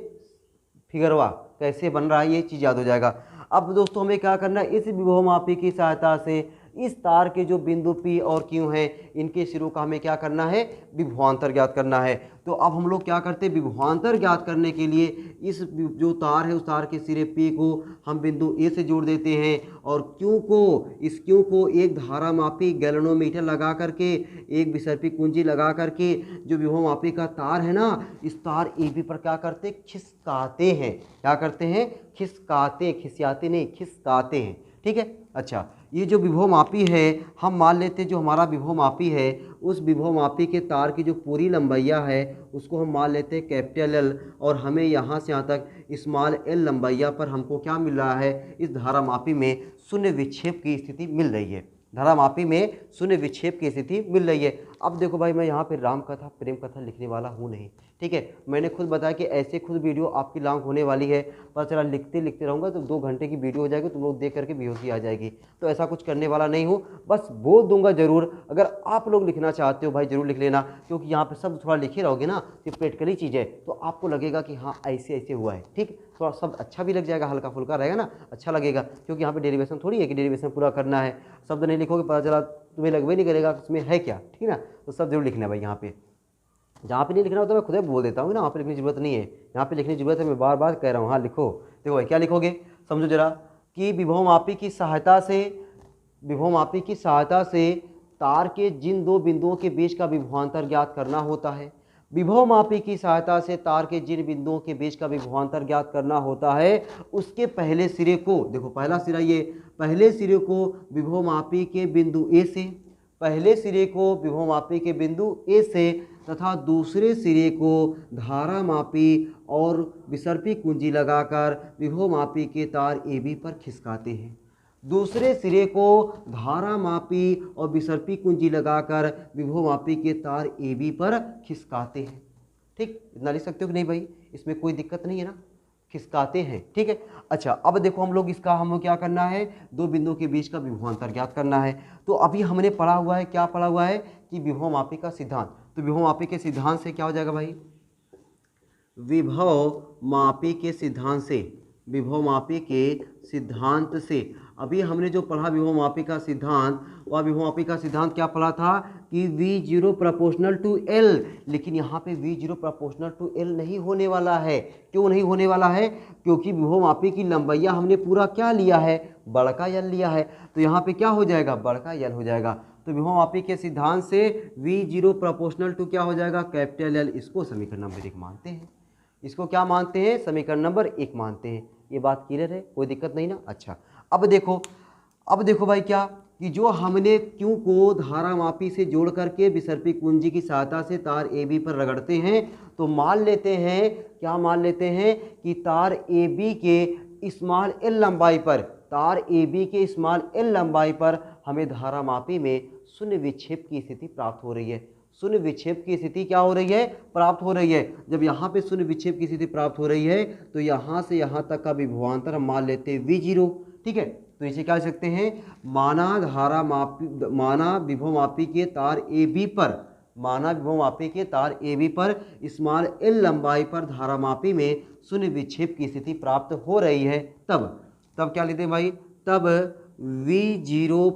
फिगरवा कैसे बन रहा है, ये चीज़ याद हो जाएगा। अब दोस्तों हमें क्या करना है, इस विभवमापी की सहायता से इस तार के जो बिंदु P और Q हैं, इनके सिरों का हमें क्या करना है, विभवांतर ज्ञात करना है। तो अब हम लोग क्या करते हैं, विभवांतर ज्ञात करने के लिए इस जो तार है, उस तार के सिरे P को हम बिंदु A से जोड़ देते हैं और इस Q को एक धारामापी गैल्वेनोमीटर लगा करके, एक विसर्पी कुंजी लगा करके, जो विभवमापी का तार है ना, इस तार AB पर क्या करते, खिसकाते हैं। क्या करते हैं, खिसकाते, खिसियाते नहीं, खिसकाते हैं। ठीक है, अच्छा ये जो विभवमापी है, हम मान लेते हैं जो हमारा विभवमापी है, उस विभवमापी के तार की जो पूरी लंबाइया है उसको हम मान लेते हैं कैपिटल L, और हमें यहाँ से यहाँ तक स्मॉल l लंबाइया पर हमको क्या मिल रहा है, इस धारामापी में शून्य विक्षेप की स्थिति मिल रही है। धारामापी में शून्य विक्षेप की स्थिति मिल रही है। अब देखो भाई, मैं यहाँ पे राम कथा प्रेम कथा लिखने वाला हूँ नहीं, ठीक है। मैंने खुद बताया कि ऐसे खुद वीडियो आपकी लॉन्ग होने वाली है, पर चला लिखते लिखते रहूँगा तो 2 घंटे की वीडियो हो जाएगी, तुम लोग देख करके बेहोशी आ जाएगी। तो ऐसा कुछ करने वाला नहीं हूँ, बस बोल दूंगा ज़रूर। अगर आप लोग लिखना चाहते हो भाई ज़रूर लिख लेना, क्योंकि यहाँ पे सब थोड़ा लिखे रहोगे ना, ये प्रैक्टिकली चीज़ है, तो आपको लगेगा कि हाँ ऐसे ऐसे हुआ है। ठीक, थोड़ा शब्द अच्छा भी लग जाएगा, हल्का फुल्का रहेगा ना, अच्छा लगेगा, क्योंकि यहाँ पे डेरिवेशन थोड़ी है कि डेरिवेशन पूरा करना है। शब्द नहीं लिखोगे पता चला तुम्हें लगवे नहीं करेगा उसमें है क्या, ठीक ना। तो सब जरूर लिखना है भाई। यहाँ पे जहाँ पे नहीं लिखना होता मैं खुद ही बोल देता हूँ ना, वहाँ पे लिखने की जरूरत नहीं है, यहाँ पे लिखने की जरूरत है, मैं बार बार कह रहा हूँ। हाँ लिखो, देखो भाई क्या लिखोगे, समझो जरा कि विभवमापी की सहायता से तार के जिन दो बिंदुओं के बीच का विभवांतर ज्ञात करना होता है। विभवमापी की सहायता से तार के जिन बिंदुओं के बीच का विभवांतर ज्ञात करना होता है, उसके पहले सिरे को, देखो पहला सिरा, ये पहले सिरे को विभवमापी के बिंदु A से, पहले सिरे को विभवमापी के बिंदु A से तथा दूसरे सिरे को धारामापी और विसर्पी कुंजी लगाकर विभवमापी के तार AB पर खिसकाते हैं। दूसरे सिरे को धारामापी और विसर्पी कुंजी लगाकर विभवमापी के तार AB पर खिसकाते हैं। ठीक, इतना लिख सकते हो कि नहीं भाई, इसमें कोई दिक्कत नहीं है ना, खिसकाते हैं। ठीक है, अच्छा अब देखो हम लोग क्या करना है, दो बिंदुओं के बीच का विभवांतर ज्ञात करना है। तो अभी हमने पढ़ा हुआ है, क्या पढ़ा हुआ है कि विभवमापी का सिद्धांत। तो विभवमापी के सिद्धांत से क्या हो जाएगा भाई, विभवमापी के सिद्धांत से अभी हमने जो पढ़ा विभवमापी का सिद्धांत, वह विभवमापी का सिद्धांत क्या पढ़ा था कि V0 प्रोपोर्शनल टू L, लेकिन यहाँ पे V0 प्रोपोर्शनल टू L नहीं होने वाला है। क्यों नहीं होने वाला है, क्योंकि विभवमापी की लंबाइया हमने पूरा क्या लिया है, बड़का L लिया है, तो यहाँ पे क्या हो जाएगा, बड़का L हो जाएगा। तो विभवमापी के सिद्धांत से V0 प्रोपोर्शनल टू क्या हो जाएगा, कैपिटल L। इसको समीकरण नंबर 1 मानते हैं, इसको क्या मानते हैं, समीकरण नंबर 1 मानते हैं। ये बात क्लियर है, कोई दिक्कत नहीं ना। अच्छा अब देखो भाई क्या कि जो हमने Q को धारामापी से जोड़ करके विसर्पी कुंजी की सहायता से तार AB पर रगड़ते हैं, तो मान लेते हैं, क्या मान लेते हैं कि तार AB के स्मॉल l लंबाई पर, तार AB के स्मॉल l लंबाई पर हमें धारामापी में शून्य विक्षेप की स्थिति प्राप्त हो रही है। शून्य विक्षेप की स्थिति क्या हो रही है, प्राप्त हो रही है। जब यहाँ पे शून्य विक्षेप की स्थिति प्राप्त हो रही है तो यहाँ से यहाँ तक का विभवांतर हम मान लेते हैं V0, ठीक है। तो इसे क्या लिख सकते हैं, माना विभवमापी के तार AB पर, माना विभवमापी के तार AB पर स्मॉल l लंबाई पर धारामापी में शून्य विक्षेप की स्थिति प्राप्त हो रही है, तब क्या लिखते हैं भाई, तब V0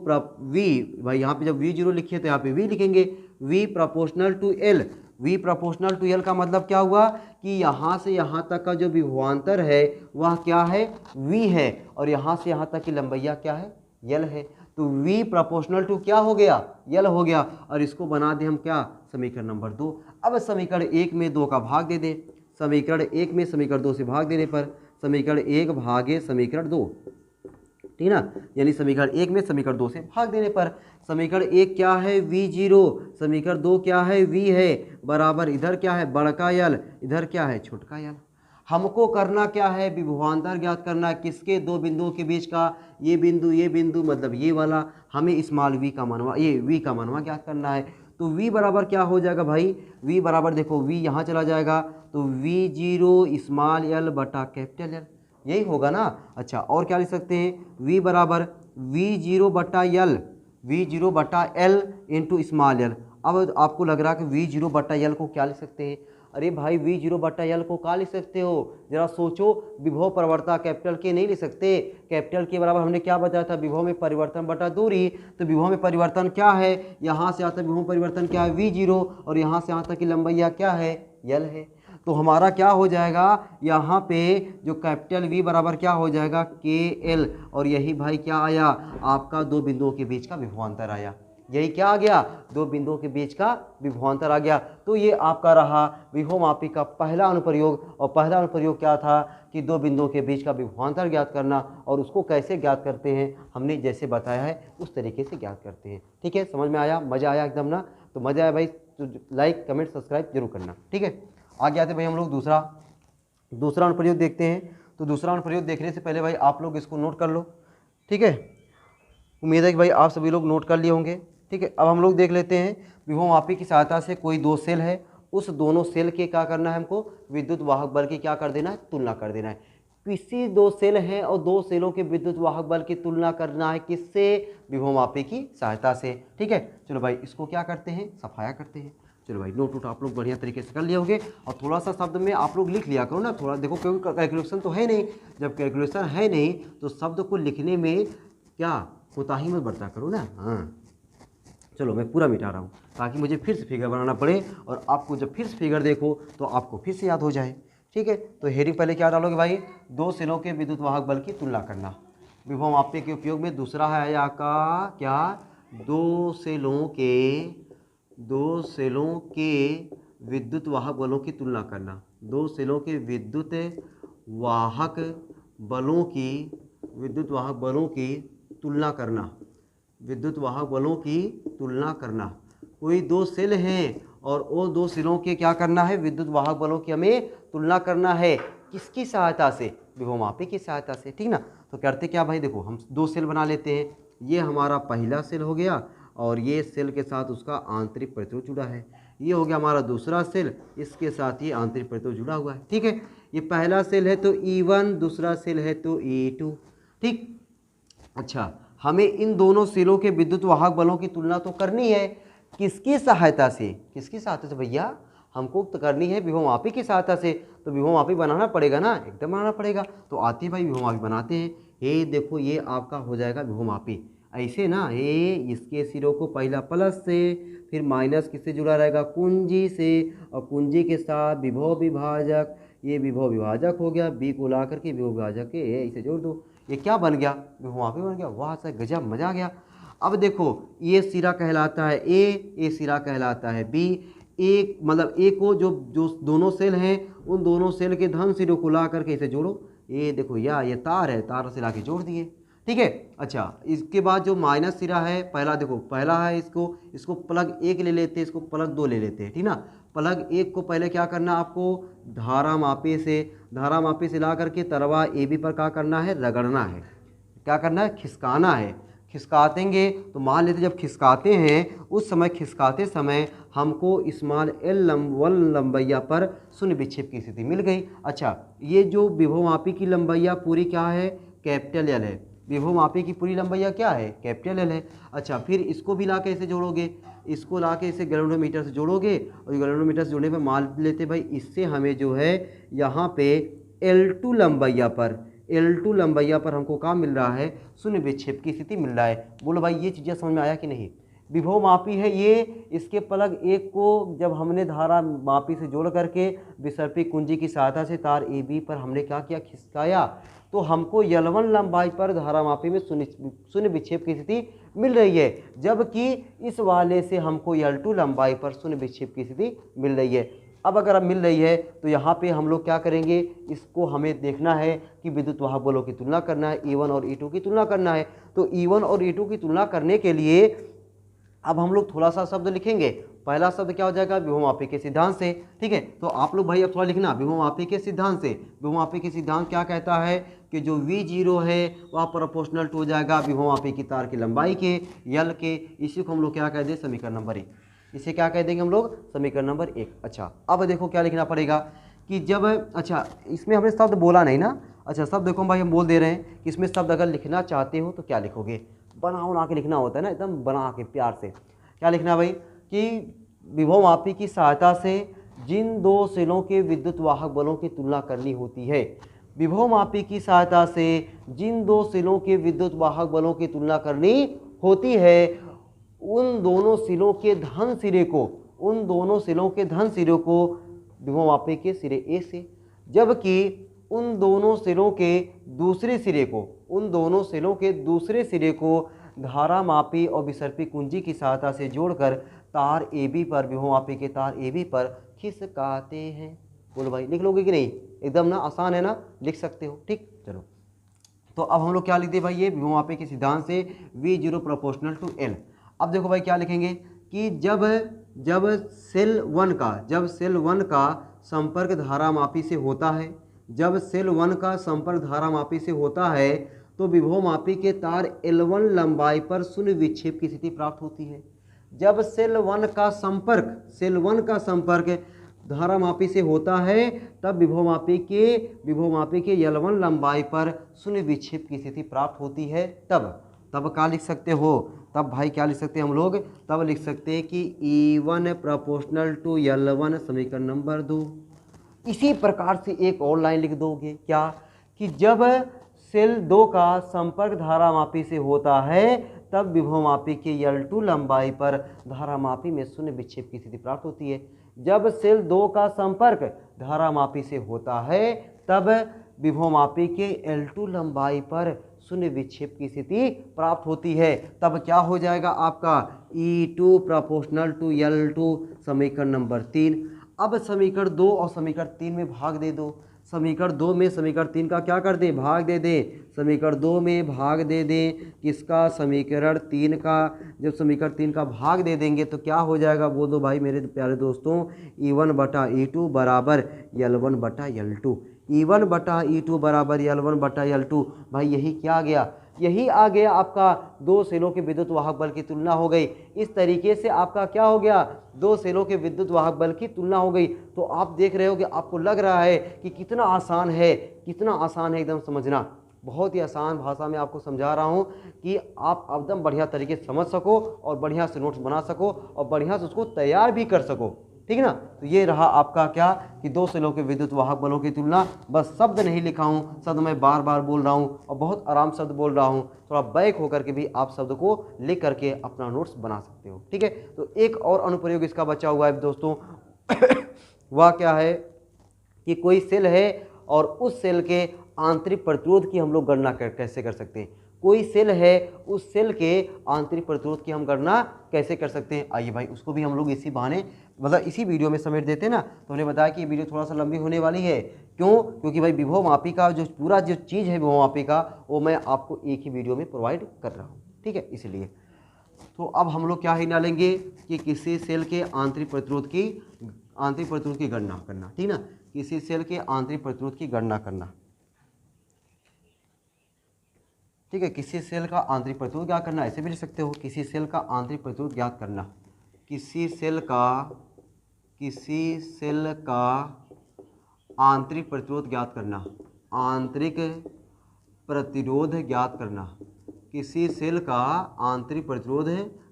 V भाई यहाँ पे जब V0 लिखिए तो यहाँ पे V लिखेंगे, V proportional to L। V proportional to L का मतलब क्या हुआ कि यहाँ से यहाँ तक का जो विभवांतर है वह क्या है, V है, और यहाँ से यहाँ तक की लंबाइया क्या है, L है। तो V प्रोपोर्शनल टू क्या हो गया, L हो गया, और इसको बना दें हम क्या, समीकरण नंबर 2। अब समीकरण 1 में 2 का भाग दे दें, समीकरण 1 में समीकरण 2 से भाग देने पर समीकरण 1 भागे समीकरण 2, ठीक ना, यानी समीकरण 1 में समीकरण 2 से भाग देने पर समीकरण 1 क्या है, V0, समीकरण 2 क्या है, V है, बराबर इधर क्या है, बड़का यल, इधर क्या है, छोटका यल। हमको करना क्या है, विभवांतर ज्ञात करना है, किसके, दो बिंदुओं के बीच का, ये बिंदु मतलब ये वाला, हमें स्मॉल v का मनवा, ये v का मनवा ज्ञात करना है। तो v बराबर क्या हो जाएगा भाई, v बराबर देखो v यहाँ चला जाएगा तो V0 स्मॉल l बटा कैपिटल L, यही होगा ना। अच्छा, और क्या लिख सकते हैं, v बराबर V0 बटा L, V0 बटा L इंटू स्मॉल l। अब आपको लग रहा है कि V0 बटा L को क्या लिख सकते हैं, अरे भाई V0 बटा L को क्या लिख सकते हो, जरा सोचो, विभव परिवर्तन कैपिटल के नहीं लिख सकते, कैपिटल के बराबर हमने क्या बताया था, विभव में परिवर्तन बटा दूरी। तो विभव में परिवर्तन क्या है, यहाँ से आता विभव परिवर्तन क्या है, V0, और यहाँ से यहाँ तक की लंबाइया क्या है, L है। तो हमारा क्या हो जाएगा, यहाँ पे जो कैपिटल V बराबर क्या हो जाएगा, KL, और यही भाई क्या आया, आपका दो बिंदुओं के बीच का विभवांतर आया, यही क्या आ गया, दो बिंदुओं के बीच का विभवांतर आ गया। तो ये आपका रहा विभवमापी का पहला अनुप्रयोग, और पहला अनुप्रयोग क्या था कि दो बिंदुओं के बीच का विभवांतर ज्ञात करना, और उसको कैसे ज्ञात करते हैं, हमने जैसे बताया है उस तरीके से ज्ञात करते हैं। ठीक है, समझ में आया, मज़ा आया एकदम ना, तो मज़ा आया भाई तो लाइक कमेंट सब्सक्राइब जरूर करना। ठीक है, आगे आते भाई हम लोग दूसरा अनुप्रयोग देखते हैं। तो दूसरा अनुप्रयोग देखने से पहले भाई आप लोग इसको नोट कर लो। ठीक है, उम्मीद है कि भाई आप सभी लोग नोट कर लिए होंगे। ठीक है, अब हम लोग देख लेते हैं, विभवमापी की सहायता से कोई दो सेल है, उस दोनों सेल के क्या करना है, हमको विद्युत वाहक बल की क्या कर देना है, तुलना कर देना है। किसी दो सेल हैं और दो सेलों के विद्युत वाहक बल की तुलना करना है, किससे, विभवमापी की सहायता से। ठीक है, चलो भाई इसको क्या करते हैं, सफाया करते हैं। चलो भाई नोट आप लोग बढ़िया तरीके से कर लिए होंगे, और थोड़ा सा शब्द में आप लोग लिख लिया करो ना, थोड़ा देखो, क्योंकि कैलकुलेशन तो है नहीं, जब कैलकुलेशन है नहीं तो शब्द को लिखने में क्या कोताही मत बरता करो ना। हाँ चलो मैं पूरा मिटा रहा हूँ ताकि मुझे फिर से फिगर बनाना पड़े, और आपको जब फिर से फिगर देखो तो आपको फिर से याद हो जाए। ठीक है, तो हेडिंग पहले क्या डालोगे भाई, दो सेलों के विद्युत वाहक बल की तुलना करना। विभवमापी के उपयोग में दूसरा है आपका क्या, दो सेलों के विद्युत वाहक बलों की तुलना करना, दो सेलों के विद्युत वाहक बलों की तुलना करना, विद्युत वाहक बलों की तुलना करना। कोई दो सेल हैं और वो दो सेलों के क्या करना है, विद्युत वाहक बलों की हमें तुलना करना है, किसकी सहायता से, विभवमापी की सहायता से। ठीक ना, तो करते क्या भाई, देखो हम दो सेल बना लेते हैं, ये हमारा पहला सेल हो गया, और ये सेल के साथ उसका आंतरिक प्रतिरोध जुड़ा है, ये हो गया हमारा दूसरा सेल, इसके साथ ये आंतरिक प्रतिरोध जुड़ा हुआ है। ठीक है, ये पहला सेल है तो E1, दूसरा सेल है तो E2। ठीक, अच्छा हमें इन दोनों सेलों के विद्युत वाहक बलों की तुलना तो करनी है, किसकी सहायता से, किसकी सहायता से भैया, हमको तो करनी है विभवमापी की सहायता से। तो विभवमापी बनाना पड़ेगा ना, एकदम बनाना पड़ेगा। तो आते भाई विभवमापी बनाते हैं। ये देखो ये आपका हो जाएगा विभवमापी, ऐसे ना, ये इसके सिरों को पहला प्लस से, फिर माइनस किससे जुड़ा रहेगा, कुंजी से, और कुंजी के साथ विभव विभाजक, ये विभव विभाजक हो गया, बी को ला करके विभव विभाजक के ए इसे जोड़ दो, ये क्या बन गया, विभवमापी बन गया। वाह सर गजब, मजा आ गया। अब देखो ये सिरा कहलाता है ए, ये सिरा कहलाता है बी, एक मतलब ए को जो दोनों सेल हैं उन दोनों सेल के धन सिरों को ला करके इसे जोड़ो, ये देखो ये तार है, तार से ला के जोड़ दिए। ठीक है, अच्छा इसके बाद जो माइनस सिरा है, पहला देखो पहला है, इसको प्लग एक ले लेते हैं, इसको प्लग दो ले लेते हैं। ठीक ना, प्लग एक को पहले क्या करना आपको, धारामापी से ला करके तरवा AB पर क्या करना है, रगड़ना है, क्या करना है, खिसकाना है। खिसकातेंगे तो मान लेते जब खिसकाते हैं उस समय खिसकाते समय हमको स्मॉल एल लंबैया पर शून्य विक्षेप की स्थिति मिल गई। अच्छा, ये जो विभवमापी की लंबैया पूरी क्या है, कैपिटल एल है। विभवमापी की पूरी लंबैया क्या है, कैपिटल एल है। अच्छा, फिर इसको भी ला के ऐसे जोड़ोगे, इसको ला के इसे गैल्वेनोमीटर से जोड़ोगे और गैल्वेनोमीटर से जोड़ने पर मान लेते भाई इससे हमें जो है यहाँ पे L2 लंबैया पर हमको क्या मिल रहा है, शून्य विक्षेप की स्थिति मिल रहा है। बोलो भाई ये चीज़ें समझ में आया कि नहीं। विभवमापी है ये, इसके प्लग एक को जब हमने धारा मापी से जोड़ करके विसर्पी कुंजी की सहायता से तार AB पर हमने क्या किया, खिसकाया, तो हमको L1 लंबाई पर धारा मापी में शून्य विक्षेप की स्थिति मिल रही है, जबकि इस वाले से हमको L2 लंबाई पर शून्य विक्षेप की स्थिति मिल रही है। अब अगर मिल रही है तो यहाँ पे हम लोग क्या करेंगे, इसको हमें देखना है कि विद्युत वाहक बलों की तुलना करना है, E1 और E2 की तुलना करना है। तो E1 और E2 की तुलना करने के लिए अब हम लोग थोड़ा सा शब्द लिखेंगे। पहला शब्द क्या हो जाएगा, विभवमापी के सिद्धांत से। ठीक है, तो आप लोग भाई अब थोड़ा लिखना विभवमापी के सिद्धांत से। विभवमापी के सिद्धांत क्या कहता है कि जो V0 है वह प्रोपोर्शनल टू हो जाएगा विभवमापी की तार की लंबाई के, यल के। इसी को हम लोग क्या कह दें, समीकरण नंबर 1। इसे क्या कह देंगे हम लोग, समीकरण नंबर 1। अच्छा, अब देखो क्या लिखना पड़ेगा कि जब, अच्छा इसमें हमने शब्द बोला नहीं ना। अच्छा, शब्द देखो भाई हम बोल दे रहे हैं कि इसमें शब्द अगर लिखना चाहते हो तो क्या लिखोगे, बना के लिखना होता है ना, एकदम बना के प्यार से। क्या लिखना भाई कि विभवमापी की सहायता से जिन दो सेलों के विद्युत वाहक बलों की तुलना करनी होती है, विभवमापी की सहायता से जिन दो सेलों के विद्युत वाहक बलों की तुलना करनी होती है, उन दोनों सिरों के धन सिरे को विभवमापी के सिरे ए से, जबकि उन दोनों सिरों के दूसरे सिरे को धारा मापी और विसर्पी कुंजी की सहायता से जोड़कर तार AB पर, विभवमापी के तार AB पर खिसकाते हैं। बोलो भाई लिख लोगे कि नहीं, एकदम ना आसान है ना, लिख सकते हो। ठीक, चलो तो अब हम लोग क्या लिखते हैं भाई, ये विभवमापी के सिद्धांत से V0 प्रोपोर्शनल टू L। अब देखो भाई क्या लिखेंगे कि जब सेल 1 का संपर्क धारा मापी से होता है, जब सेल 1 का संपर्क धारा मापी से होता है तो विभवमापी के तार L1 लंबाई पर शून्य विक्षेप की स्थिति प्राप्त होती है। जब सेल 1 का संपर्क धारा मापी से होता है तब विभवमापी के L1 लंबाई पर शून्य विक्षेप की स्थिति प्राप्त होती है। तब क्या लिख सकते हो, तब भाई क्या लिख सकते हैं हम लोग, तब लिख सकते हैं कि E1 प्रोपोर्शनल टू L1, समीकरण नंबर 2। इसी प्रकार से एक और लाइन लिख दोगे, क्या कि जब सेल 2 का संपर्क धारा मापी से होता है तब विभवमापी के L2 लंबाई पर धारा मापी में शून्य विक्षेप की स्थिति प्राप्त होती है। जब सेल 2 का संपर्क धारा मापी से होता है तब विभवमापी के L2 लंबाई पर शून्य विक्षेप की स्थिति प्राप्त होती है। तब क्या हो जाएगा आपका E2 प्रोपोर्शनल टू L2, समीकरण नंबर 3। अब समीकरण 2 और समीकरण 3 में भाग दे दो। समीकरण 2 में समीकरण 3 का क्या कर दें, भाग दे दें। समीकरण 2 में भाग दे दें किसका, समीकरण 3 का। जब समीकरण 3 का भाग दे देंगे तो क्या हो जाएगा, बोल दो भाई मेरे प्यारे दोस्तों, E1 बटा E2 बराबर L1 बटा L2। E1 बटा E2 बराबर L1 बटा L2। भाई यही क्या आ गया, यही आ गया आपका दो सेलों के विद्युत वाहक बल की तुलना हो गई। इस तरीके से आपका क्या हो गया, दो सेलों के विद्युत वाहक बल की तुलना हो गई। तो आप देख रहे हो कि आपको लग रहा है कि कितना आसान है एकदम समझना। बहुत ही आसान भाषा में आपको समझा रहा हूँ कि आप एकदम बढ़िया तरीके से समझ सको और बढ़िया से नोट्स बना सको और बढ़िया से उसको तैयार भी कर सको। ठीक है ना। तो ये रहा आपका क्या कि दो सेलों के विद्युत वाहक बलों की तुलना। बस शब्द नहीं लिखा हूँ, शब्द मैं बार बार बोल रहा हूँ और बहुत आराम शब्द बोल रहा हूँ। थोड़ा बैक होकर के भी आप शब्द को लिख करके अपना नोट्स बना सकते हो। ठीक है। तो एक और अनुप्रयोग इसका बचा हुआ है दोस्तों वह क्या है कि कोई सेल है और उस सेल के आंतरिक प्रतिरोध की हम लोग गणना कैसे कर सकते हैं। कोई सेल है, उस सेल के आंतरिक प्रतिरोध की हम गणना कैसे कर सकते हैं। आइए भाई उसको भी हम लोग इसी बहाने मतलब इसी वीडियो में समेट देते हैं ना। तो उन्हें बताया कि ये वीडियो थोड़ा सा लंबी होने वाली है। क्यों? क्योंकि भाई विभव मापी का जो पूरा जो चीज़ है विभव मापी का वो मैं आपको एक ही वीडियो में प्रोवाइड कर रहा हूँ। ठीक है, इसलिए तो अब हम लोग क्या ही डालेंगे कि किसी सेल के आंतरिक प्रतिरोध की गणना करना। ठीक ना, किसी सेल के आंतरिक प्रतिरोध की गणना करना। ठीक है, किसी सेल का आंतरिक प्रतिरोध ज्ञात करना, ऐसे भी लिख सकते हो, किसी सेल का आंतरिक प्रतिरोध ज्ञात करना, किसी सेल का आंतरिक प्रतिरोध ज्ञात करना, आंतरिक प्रतिरोध ज्ञात करना, किसी सेल का आंतरिक प्रतिरोध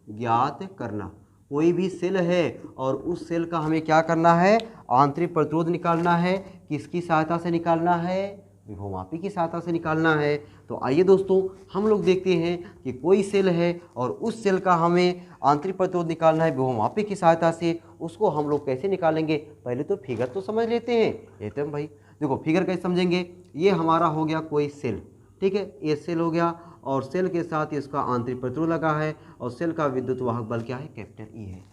ज्ञात करना। कोई भी सेल है और उस सेल का हमें क्या करना है, आंतरिक प्रतिरोध निकालना है। किसकी सहायता से निकालना है, विभवमापी की सहायता से निकालना है। तो आइए दोस्तों हम लोग देखते हैं कि कोई सेल है और उस सेल का हमें आंतरिक प्रतिरोध निकालना है विभवमापी की सहायता से। उसको हम लोग कैसे निकालेंगे, पहले तो फिगर तो समझ लेते हैं। एकदम भाई देखो फिगर कैसे समझेंगे, ये हमारा हो गया कोई सेल, ठीक है, ये सेल हो गया और सेल के साथ इसका आंतरिक प्रतिरोध लगा है और सेल का विद्युत वाहक बल क्या है, कैपिटल ई है।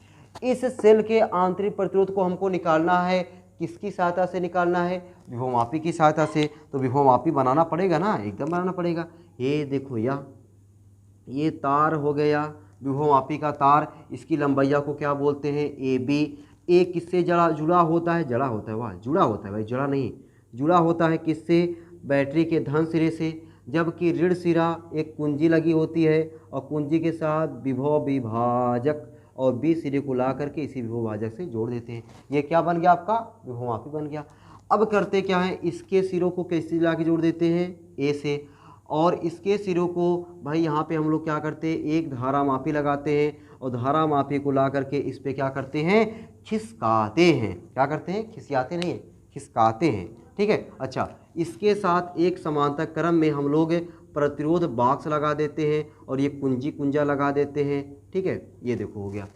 इस सेल के आंतरिक प्रतिरोध को हमको निकालना है, किसकी सहायता से निकालना है, विभवमापी की सहायता से। तो विभवमापी बनाना पड़ेगा ना, एकदम बनाना पड़ेगा। ये देखो ये तार हो गया विभवमापी का तार, इसकी लंबाइया को क्या बोलते हैं, ए बी। ए किससे जुड़ा होता है, जड़ा होता है, वाह जुड़ा होता है भाई, जड़ा नहीं, जुड़ा होता है किससे, बैटरी के धन सिरे से। जबकि ऋण सिरा एक कुंजी लगी होती है और कुंजी के साथ विभव विभाजक और बी सिरे को ला करके इसी विभव विभाजक से जोड़ देते हैं। ये क्या बन गया आपका, विभवमापी बन गया। अब करते क्या है, इसके सिरों को कैसे ला के जोड़ देते हैं, ए से, और इसके सिरों को भाई यहाँ पे हम लोग क्या करते हैं, एक धारा मापी लगाते हैं और धारा मापी को ला करके इस पे क्या करते हैं, खिसकाते हैं। क्या करते हैं, खिसियाते नहीं, खिसकाते हैं, ठीक है। अच्छा, इसके साथ एक समांतर क्रम में हम लोग प्रतिरोध बॉक्स लगा देते हैं और ये कुंजा लगा देते हैं, ठीक है। ये देखो हो गया,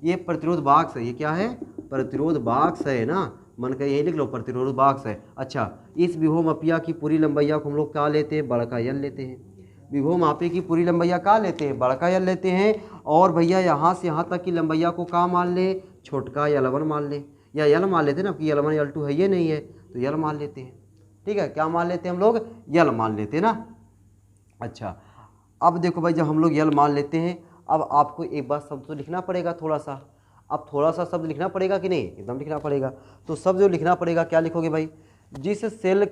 ये प्रतिरोध बॉक्स है, ये क्या है, प्रतिरोध बॉक्स है ना, मन का यही लिख लो, प्रतिरोध बॉक्स है। अच्छा, इस विभवमापिया की पूरी लंबाइया को हम लोग क्या लेते हैं, बड़का यल लेते हैं। विभवमापी की पूरी लंबाइया क्या लेते हैं, बड़का यल लेते हैं। और भैया यहाँ से यहाँ तक की लंबाइया को क्या मान ले, छोटका L1 मान ले, या यल मान लेते हैं ना कि L1 L2 है, ये नहीं है तो यल मान लेते हैं, ठीक है। क्या मान लेते हैं हम लोग, यल मान लेते हैं ना। अच्छा, अब देखो भाई जब हम लोग यल मान लेते हैं, अब आपको एक बार शब्द तो लिखना पड़ेगा थोड़ा सा। अब थोड़ा सा शब्द लिखना पड़ेगा कि नहीं, एकदम लिखना पड़ेगा। तो शब्द जो लिखना पड़ेगा, क्या लिखोगे भाई, जिस सेल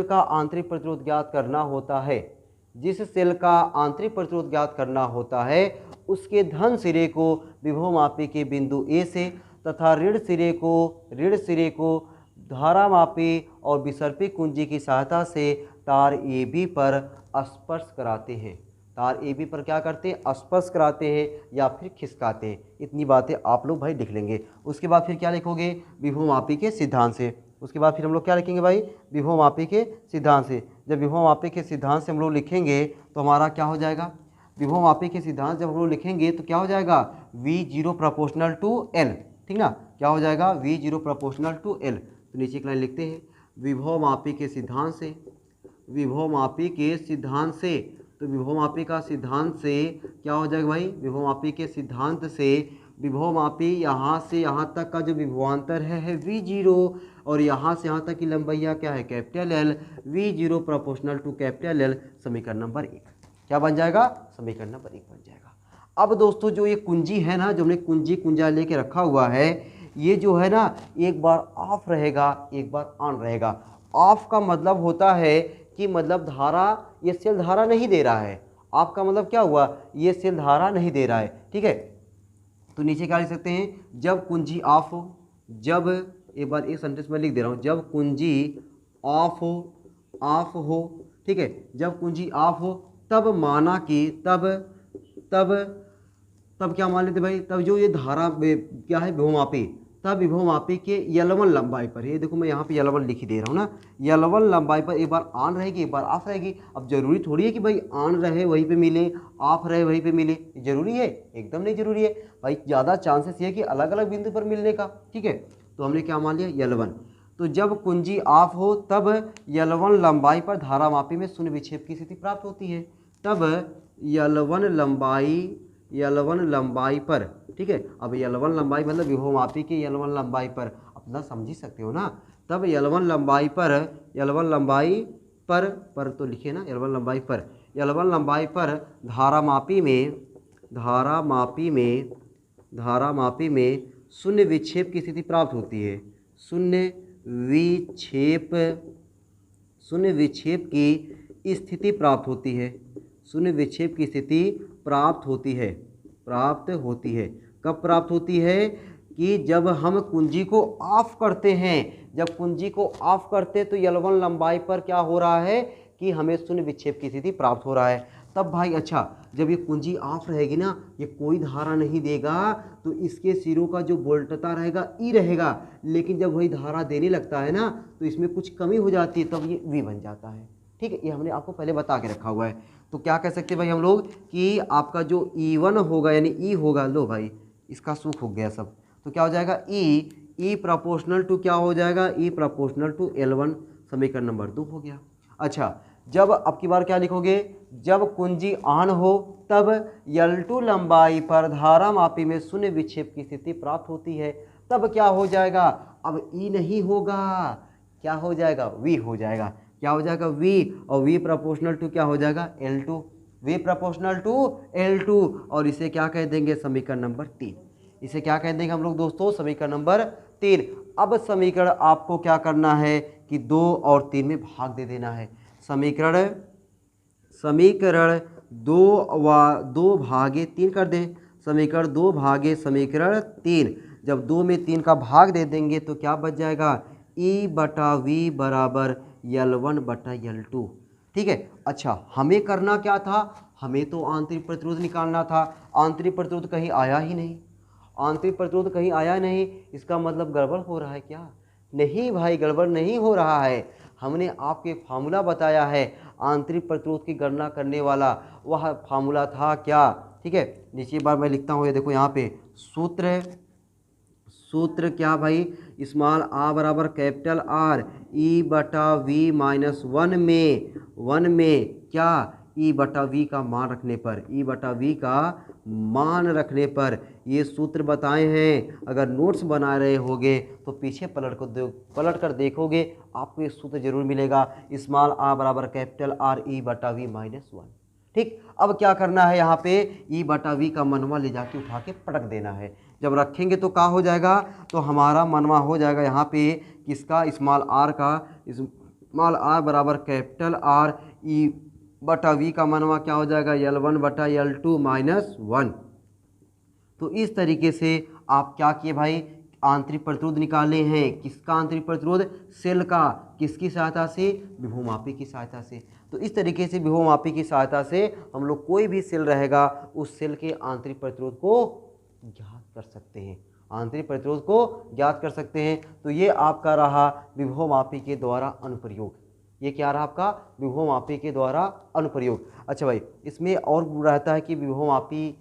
का आंतरिक प्रतिरोध ज्ञात करना होता है, जिस सेल का आंतरिक प्रतिरोध ज्ञात करना होता है उसके धन सिरे को विभवमापी के बिंदु ए से तथा ऋण सिरे को धारामापी और विसर्पी कुंजी की सहायता से तार ए बी पर स्पर्श कराते हैं। तार ए बी पर क्या करते हैं, स्पर्श कराते हैं या फिर खिसकाते हैं। इतनी बातें आप लोग भाई लिख लेंगे। उसके बाद फिर क्या लिखोगे, विभवमापी के सिद्धांत से। उसके बाद फिर हम लोग क्या लिखेंगे भाई, विभवमापी के सिद्धांत से। जब विभवमापी के सिद्धांत से हम लोग लिखेंगे तो हमारा क्या हो जाएगा, विभवमापी के सिद्धांत जब हम लोग लिखेंगे तो क्या हो जाएगा, V0 प्रोपोर्शनल टू L, ठीक ना, क्या हो जाएगा, V0 प्रोपोर्शनल टू L। तो नीचे एक लाइन लिखते हैं, विभवमापी के सिद्धांत से, विभवमापी के सिद्धांत से। तो विभवमापी का सिद्धांत से क्या हो जाएगा भाई, विभवमापी के सिद्धांत से विभवमापी यहाँ से यहाँ तक का जो विभवांतर है V0 और यहाँ से यहाँ तक की लंबाइया क्या है, capital L। V0 proportional to capital L, समीकरण नंबर 1 क्या बन जाएगा, समीकरण नंबर 1 बन जाएगा। अब दोस्तों जो ये कुंजी है ना, जो हमने कुंजा लेके रखा हुआ है, ये जो है ना एक बार ऑफ रहेगा एक बार ऑन रहेगा। ऑफ का मतलब होता है कि मतलब धारा, ये सेल धारा नहीं दे रहा है। ऑफ का मतलब क्या हुआ, ये सेल धारा नहीं दे रहा है, ठीक है। तो नीचे क्या लिख सकते हैं, जब कुंजी ऑफ हो, जब, एक बार एक सेंटेंस में लिख दे रहा हूँ, जब कुंजी ऑफ हो, ठीक है, जब कुंजी ऑफ हो तब माना कि तब क्या मान लेते भाई, तब जो ये धारा क्या है विभवमापी, तब विभवमापी के L1 लंबाई पर, ये देखो मैं यहाँ पे L1 लिख ही दे रहा हूँ ना, L1 लंबाई पर एक बार ऑन रहेगी एक बार ऑफ रहेगी। अब जरूरी थोड़ी है कि भाई ऑन रहे वहीं पे मिले, ऑफ रहे वहीं पे मिले, जरूरी है, एकदम नहीं जरूरी है भाई। ज़्यादा चांसेस ये है कि अलग अलग बिंदु पर मिलने का, ठीक है। तो हमने क्या मान लिया, L1। तो जब कुंजी ऑफ हो तब L1 लंबाई पर धारामापी में शून्य विक्षेप की स्थिति प्राप्त होती है। तब L1 लंबाई पर, ठीक है। अब L1 लंबाई मतलब विभवमापी के L1 लंबाई पर, अपना समझ ही सकते हो ना। तब L1 लंबाई पर तो लिखे ना, L1 लंबाई पर धारामापी में शून्य विक्षेप की स्थिति प्राप्त होती है। शून्य विक्षेप स्थिति प्राप्त होती है, शून्य विक्षेप की स्थिति प्राप्त होती है, कब प्राप्त होती है? कि जब हम कुंजी को ऑफ करते हैं, जब कुंजी को ऑफ करते हैं तो L1 लंबाई पर क्या हो रहा है कि हमें शून्य विक्षेप की स्थिति प्राप्त हो रहा है। तब भाई अच्छा, जब ये कुंजी ऑफ रहेगी ना, ये कोई धारा नहीं देगा, तो इसके सिरों का जो वोल्टता रहेगा ई रहेगा, लेकिन जब वही धारा देने लगता है ना तो इसमें कुछ कमी हो जाती है, तब ये वी बन जाता है। ठीक है, ये हमने आपको पहले बता के रखा हुआ है। तो क्या कह सकते हैं भाई हम लोग कि आपका जो E1 होगा यानी ई होगा, लो भाई इसका सूख हो गया सब, तो क्या हो जाएगा ई प्रोपोर्शनल टू क्या हो जाएगा, ई प्रोपोर्शनल टू L1, समीकरण नंबर 2 हो गया। अच्छा, जब अब की बार क्या लिखोगे, जब कुंजी ऑन हो तब L2 लंबाई पर धारामापी में शून्य विक्षेप की स्थिति प्राप्त होती है। तब क्या हो जाएगा, अब ई नहीं होगा, क्या हो जाएगा, वी हो जाएगा। क्या हो जाएगा, वी, और वी प्रोपोर्शनल टू क्या हो जाएगा, L2, V proportional to L2, और इसे क्या कह देंगे, समीकरण नंबर 3। इसे क्या कह देंगे हम लोग दोस्तों, समीकरण नंबर 3। अब समीकरण आपको क्या करना है कि 2 और 3 में भाग दे देना है। समीकरण 2 भागे 3 कर दें, समीकरण 2 भागे समीकरण 3। जब 2 में 3 का भाग दे देंगे तो क्या बच जाएगा, ई बटा वी बराबर L1 बटा L2। ठीक है। अच्छा, हमें करना क्या था, हमें तो आंतरिक प्रतिरोध निकालना था। आंतरिक प्रतिरोध कहीं आया ही नहीं, आंतरिक प्रतिरोध कहीं आया नहीं, इसका मतलब गड़बड़ हो रहा है क्या? नहीं भाई, गड़बड़ नहीं हो रहा है। हमने आपको एक फार्मूला बताया है आंतरिक प्रतिरोध की गणना करने वाला, वह फार्मूला था क्या? ठीक है, नीचे बार मैं लिखता हूँ, ये देखो यहाँ पे सूत्र क्या भाई, स्मॉल आर बराबर कैपिटल आर ई बटा वी माइनस 1 में क्या, ई बटा वी का मान रखने पर, ई बटा वी का मान रखने पर ये सूत्र बताए हैं। अगर नोट्स बना रहे होगे तो पीछे पलट कर देखोगे, आपको ये सूत्र जरूर मिलेगा, स्मॉल आर बराबर कैपिटल आर ई बटा वी माइनस 1। ठीक, अब क्या करना है, यहाँ पे ई बटा वी का मनवा ले जाके उठा के पटक देना है। जब रखेंगे तो क्या हो जाएगा, तो हमारा मनवा हो जाएगा यहाँ पे किसका, स्मॉल आर का, स्मॉल आर बराबर कैपिटल आर ई बटा वी का मनवा क्या हो जाएगा, L1 बटा L2 माइनस 1। तो इस तरीके से आप क्या किए भाई, आंतरिक प्रतिरोध निकाले हैं। किसका आंतरिक प्रतिरोध, सेल का, किसकी सहायता से, विभवमापी की सहायता से। तो इस तरीके से विभवमापी की सहायता से हम लोग कोई भी सेल रहेगा उस सेल के आंतरिक प्रतिरोध को ज्ञात कर सकते हैं, आंतरिक प्रतिरोध को ज्ञात कर सकते हैं। तो ये आपका रहा विभवमापी के द्वारा अनुप्रयोग, ये क्या रहा आपका, विभवमापी के द्वारा अनुप्रयोग। अच्छा भाई, इसमें और रहता है कि विभवमापी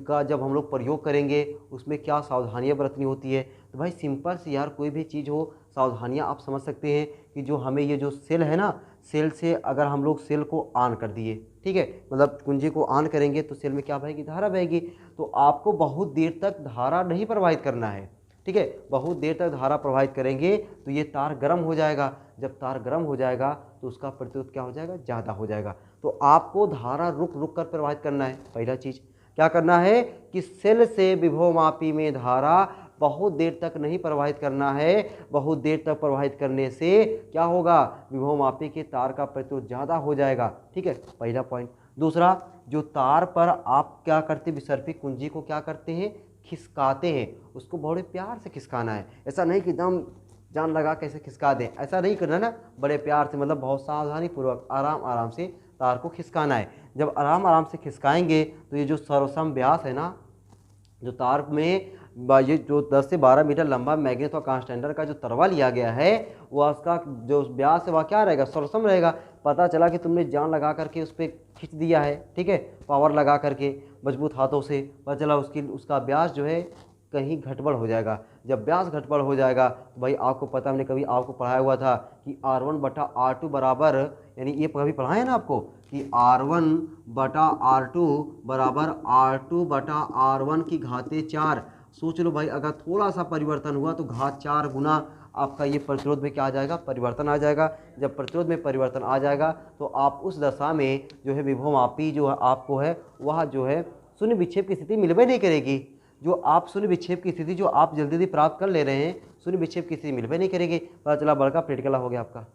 का जब हम लोग प्रयोग करेंगे उसमें क्या सावधानियां बरतनी होती है। तो भाई सिंपल सी यार, कोई भी चीज़ हो, सावधानियां आप समझ सकते हैं कि जो हमें ये जो सेल है ना, सेल से अगर हम लोग सेल को ऑन कर दिए, ठीक है, मतलब कुंजी को ऑन करेंगे तो सेल में क्या बहेगी, धारा बहेगी। तो आपको बहुत देर तक धारा नहीं प्रवाहित करना है, ठीक है, बहुत देर तक धारा प्रवाहित करेंगे तो ये तार गर्म हो जाएगा। जब तार गर्म हो जाएगा तो उसका प्रतिरोध क्या हो जाएगा, ज़्यादा हो जाएगा। तो आपको धारा रुक रुक कर प्रवाहित करना है। पहला चीज़ क्या करना है कि सेल से विभवमापी में धारा बहुत देर तक नहीं प्रवाहित करना है। बहुत देर तक प्रवाहित करने से क्या होगा, विभवमापी के तार का प्रतिरोध ज़्यादा हो जाएगा। ठीक है, पहला पॉइंट। दूसरा, जो तार पर आप क्या करते, विसर्पी कुंजी को क्या करते हैं, खिसकाते हैं। उसको बड़े प्यार से खिसकाना है, ऐसा नहीं कि एकदम जान लगा कैसे खिसका दें, ऐसा नहीं करना ना, बड़े प्यार से, मतलब बहुत सावधानी पूर्वक आराम आराम से तार को खिसकाना है। जब आराम आराम से खिसकाएंगे तो ये जो सर्वसम व्यास है ना, जो तार में ये जो 10 से 12 मीटर लंबा मैग्नेटो कांस्टेंटर का जो तरवा लिया गया है, वह उसका जो व्यास है वह क्या रहेगा, सर्वसम रहेगा। पता चला कि तुमने जान लगा करके उस पर खींच दिया है, ठीक है, पावर लगा करके मजबूत हाथों से, पता चला उसका व्यास जो है कहीं घटबड़ हो जाएगा। जब व्यास घटबड़ हो जाएगा तो भाई आपको पता, हमने कभी आपको पढ़ाया हुआ था कि R1 बटा R2 बराबर, यानी ये कभी पढ़ाया है ना आपको कि R1 बटा R2 बराबर R2 बटा R1 की घाते 4। सोच लो भाई, अगर थोड़ा सा परिवर्तन हुआ तो घात 4 गुना आपका ये प्रतिरोध में क्या आ जाएगा, परिवर्तन आ जाएगा। जब प्रतिरोध में परिवर्तन आ जाएगा तो आप उस दशा में जो है विभवमापी जो है आपको है वह जो है शून्य विक्षेप की स्थिति मिलबे नहीं करेगी। जो आप शून्य विक्षेप की स्थिति जो आप जल्दी जल्दी प्राप्त कर ले रहे हैं, शून्य विक्षेप की स्थिति मिलबे नहीं करेगी। पता चला बड़का प्लेट गला हो गया आपका,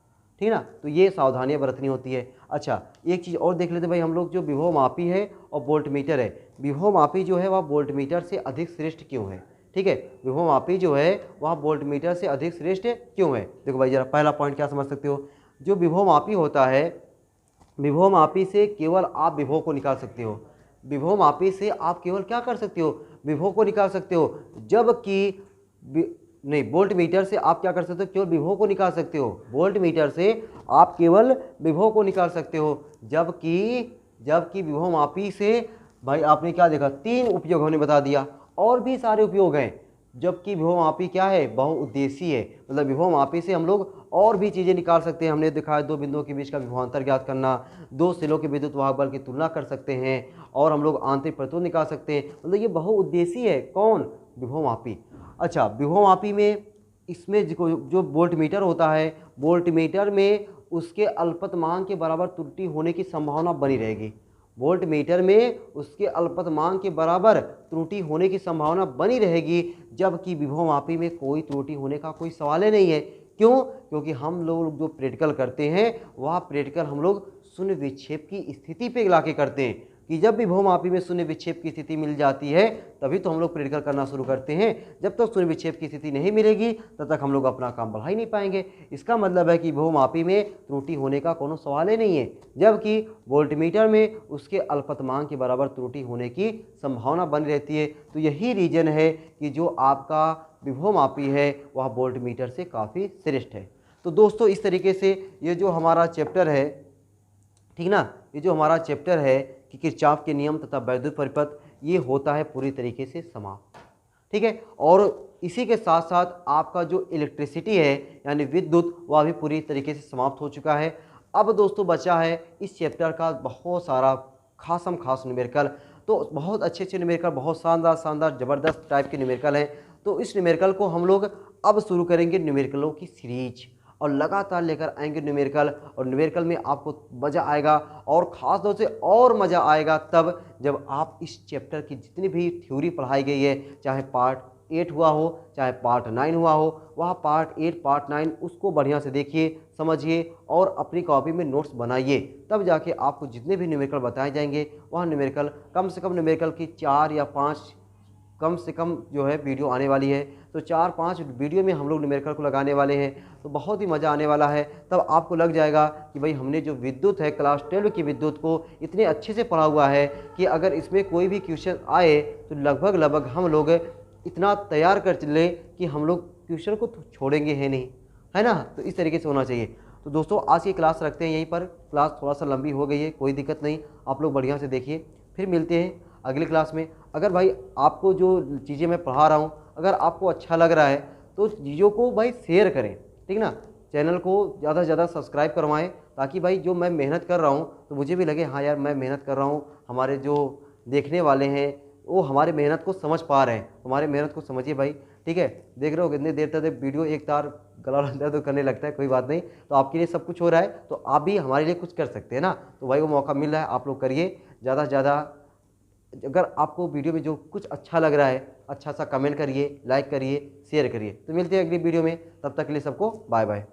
ठीक है ना। तो ये सावधानियां बरतनी होती है। अच्छा, एक चीज़ और देख लेते हैं भाई हम लोग, जो विभव मापी है और वोल्टमीटर है। विभव मापी जो है वह वोल्टमीटर से अधिक श्रेष्ठ क्यों है? ठीक है, विभव मापी जो है वह वोल्टमीटर से अधिक श्रेष्ठ क्यों है? देखो भाई जरा पहला पॉइंट क्या समझ सकते हो, जो विभव मापी होता है, विभव मापी से केवल आप विभव को निकाल सकते हो। विभव मापी से आप केवल क्या कर सकते हो? विभव को निकाल सकते हो। जबकि नहीं, वोल्ट मीटर से आप क्या कर सकते हो? केवल विभव को निकाल सकते हो। वोल्ट मीटर से आप केवल विभव को निकाल सकते हो। जबकि विभव मापी से भाई आपने क्या देखा, 3 उपयोग हमने बता दिया, और भी सारे उपयोग हैं। जबकि विभव मापी क्या है? बहुउद्देशीय है। मतलब विभव मापी से हम लोग और भी चीज़ें निकाल सकते हैं। हमने दिखाया 2 बिंदुओं के बीच का विभवांतर ज्ञात करना, 2 सेलों के विद्युत वाहक बल की तुलना कर सकते हैं, और हम लोग आंतरिक प्रतिरोध निकाल सकते हैं। मतलब ये बहुउद्देशीय है। कौन? विभव मापी। अच्छा, विभव मापी में इसमें जो वोल्ट मीटर होता है, वोल्ट मीटर में उसके अल्पतमांक के बराबर त्रुटि होने की संभावना बनी रहेगी। वोल्ट मीटर में उसके अल्पतमांक के बराबर त्रुटि होने की संभावना बनी रहेगी, जबकि विभव मापी में कोई त्रुटि होने का कोई सवाल ही नहीं है। क्यों? क्योंकि हम लोग जो प्रैक्टिकल करते हैं वह प्रैक्टिकल हम लोग शून्य विक्षेप की स्थिति पे लाके करते हैं, कि जब विभव मापी में शून्य विक्षेप की स्थिति मिल जाती है तभी तो हम लोग प्रैक्टिकल करना शुरू करते हैं। जब तक शून्य विक्षेप की स्थिति नहीं मिलेगी तब तक हम लोग अपना काम बढ़ा ही नहीं पाएंगे। इसका मतलब है कि विभव मापी में त्रुटि होने का कोनो सवाल ही नहीं है, जबकि वोल्टमीटर में उसके अल्पतमांक के बराबर त्रुटि होने की संभावना बनी रहती है। तो यही रीजन है कि जो आपका विभव मापी है वह वोल्टमीटर से काफ़ी श्रेष्ठ है। तो दोस्तों इस तरीके से ये जो हमारा चैप्टर है, ठीक ना, ये जो हमारा चैप्टर है कि किरचॉफ के नियम तथा वैद्युत परिपथ, ये होता है पूरी तरीके से समाप्त। ठीक है, और इसी के साथ साथ आपका जो इलेक्ट्रिसिटी है यानी विद्युत, वह भी पूरी तरीके से समाप्त हो चुका है। अब दोस्तों बचा है इस चैप्टर का बहुत सारा खासम खास न्यूमेरिकल। तो बहुत अच्छे अच्छे न्यूमेरिकल, बहुत शानदार शानदार ज़बरदस्त टाइप के न्यूमेरिकल हैं। तो इस न्यूमेरिकल को हम लोग अब शुरू करेंगे, न्यूमेरिकलों की सीरीज, और लगातार लेकर आएंगे न्यूमेरिकल। और न्यूमेरिकल में आपको मज़ा आएगा, और ख़ास तौर से और मज़ा आएगा तब जब आप इस चैप्टर की जितनी भी थ्योरी पढ़ाई गई है, चाहे पार्ट 8 हुआ हो चाहे पार्ट 9 हुआ हो, वह पार्ट 8 पार्ट 9 उसको बढ़िया से देखिए, समझिए और अपनी कॉपी में नोट्स बनाइए। तब जाके आपको जितने भी न्यूमेरिकल बताए जाएंगे वह न्यूमेरिकल कम से कम न्यूमेरिकल की 4 या 5 कम से कम जो है वीडियो आने वाली है। तो 4-5 वीडियो में हम लोग न्यूमेरिकल को लगाने वाले हैं। तो बहुत ही मज़ा आने वाला है। तब आपको लग जाएगा कि भाई हमने जो विद्युत है क्लास 12 की विद्युत को इतने अच्छे से पढ़ा हुआ है कि अगर इसमें कोई भी क्वेश्चन आए तो लगभग हम लोग इतना तैयार कर चले कि हम लोग क्वेश्चन को छोड़ेंगे है नहीं, है ना। तो इस तरीके से होना चाहिए। तो दोस्तों आज की क्लास रखते हैं यहीं पर। क्लास थोड़ा सा लंबी हो गई है, कोई दिक्कत नहीं, आप लोग बढ़िया से देखिए। फिर मिलते हैं अगली क्लास में। अगर भाई आपको जो चीज़ें मैं पढ़ा रहा हूँ अगर आपको अच्छा लग रहा है तो चीज़ों को भाई शेयर करें, ठीक ना। चैनल को ज़्यादा से ज़्यादा सब्सक्राइब करवाएं, ताकि भाई जो मैं मेहनत कर रहा हूँ तो मुझे भी लगे हाँ यार मैं मेहनत कर रहा हूँ, हमारे जो देखने वाले हैं वो हमारे मेहनत को समझ पा रहे हैं। हमारे मेहनत को समझिए भाई, ठीक है। देख रहे हो कितनी देर तक वीडियो एक तार गला दर्द करने लगता है, कोई बात नहीं। तो आपके लिए सब कुछ हो रहा है तो आप भी हमारे लिए कुछ कर सकते हैं ना। तो भाई वो मौका मिल रहा है, आप लोग करिए ज़्यादा से ज़्यादा। अगर आपको वीडियो में जो कुछ अच्छा लग रहा है अच्छा सा कमेंट करिए, लाइक करिए, शेयर करिए। तो मिलते हैं अगली वीडियो में, तब तक के लिए सबको बाय बाय।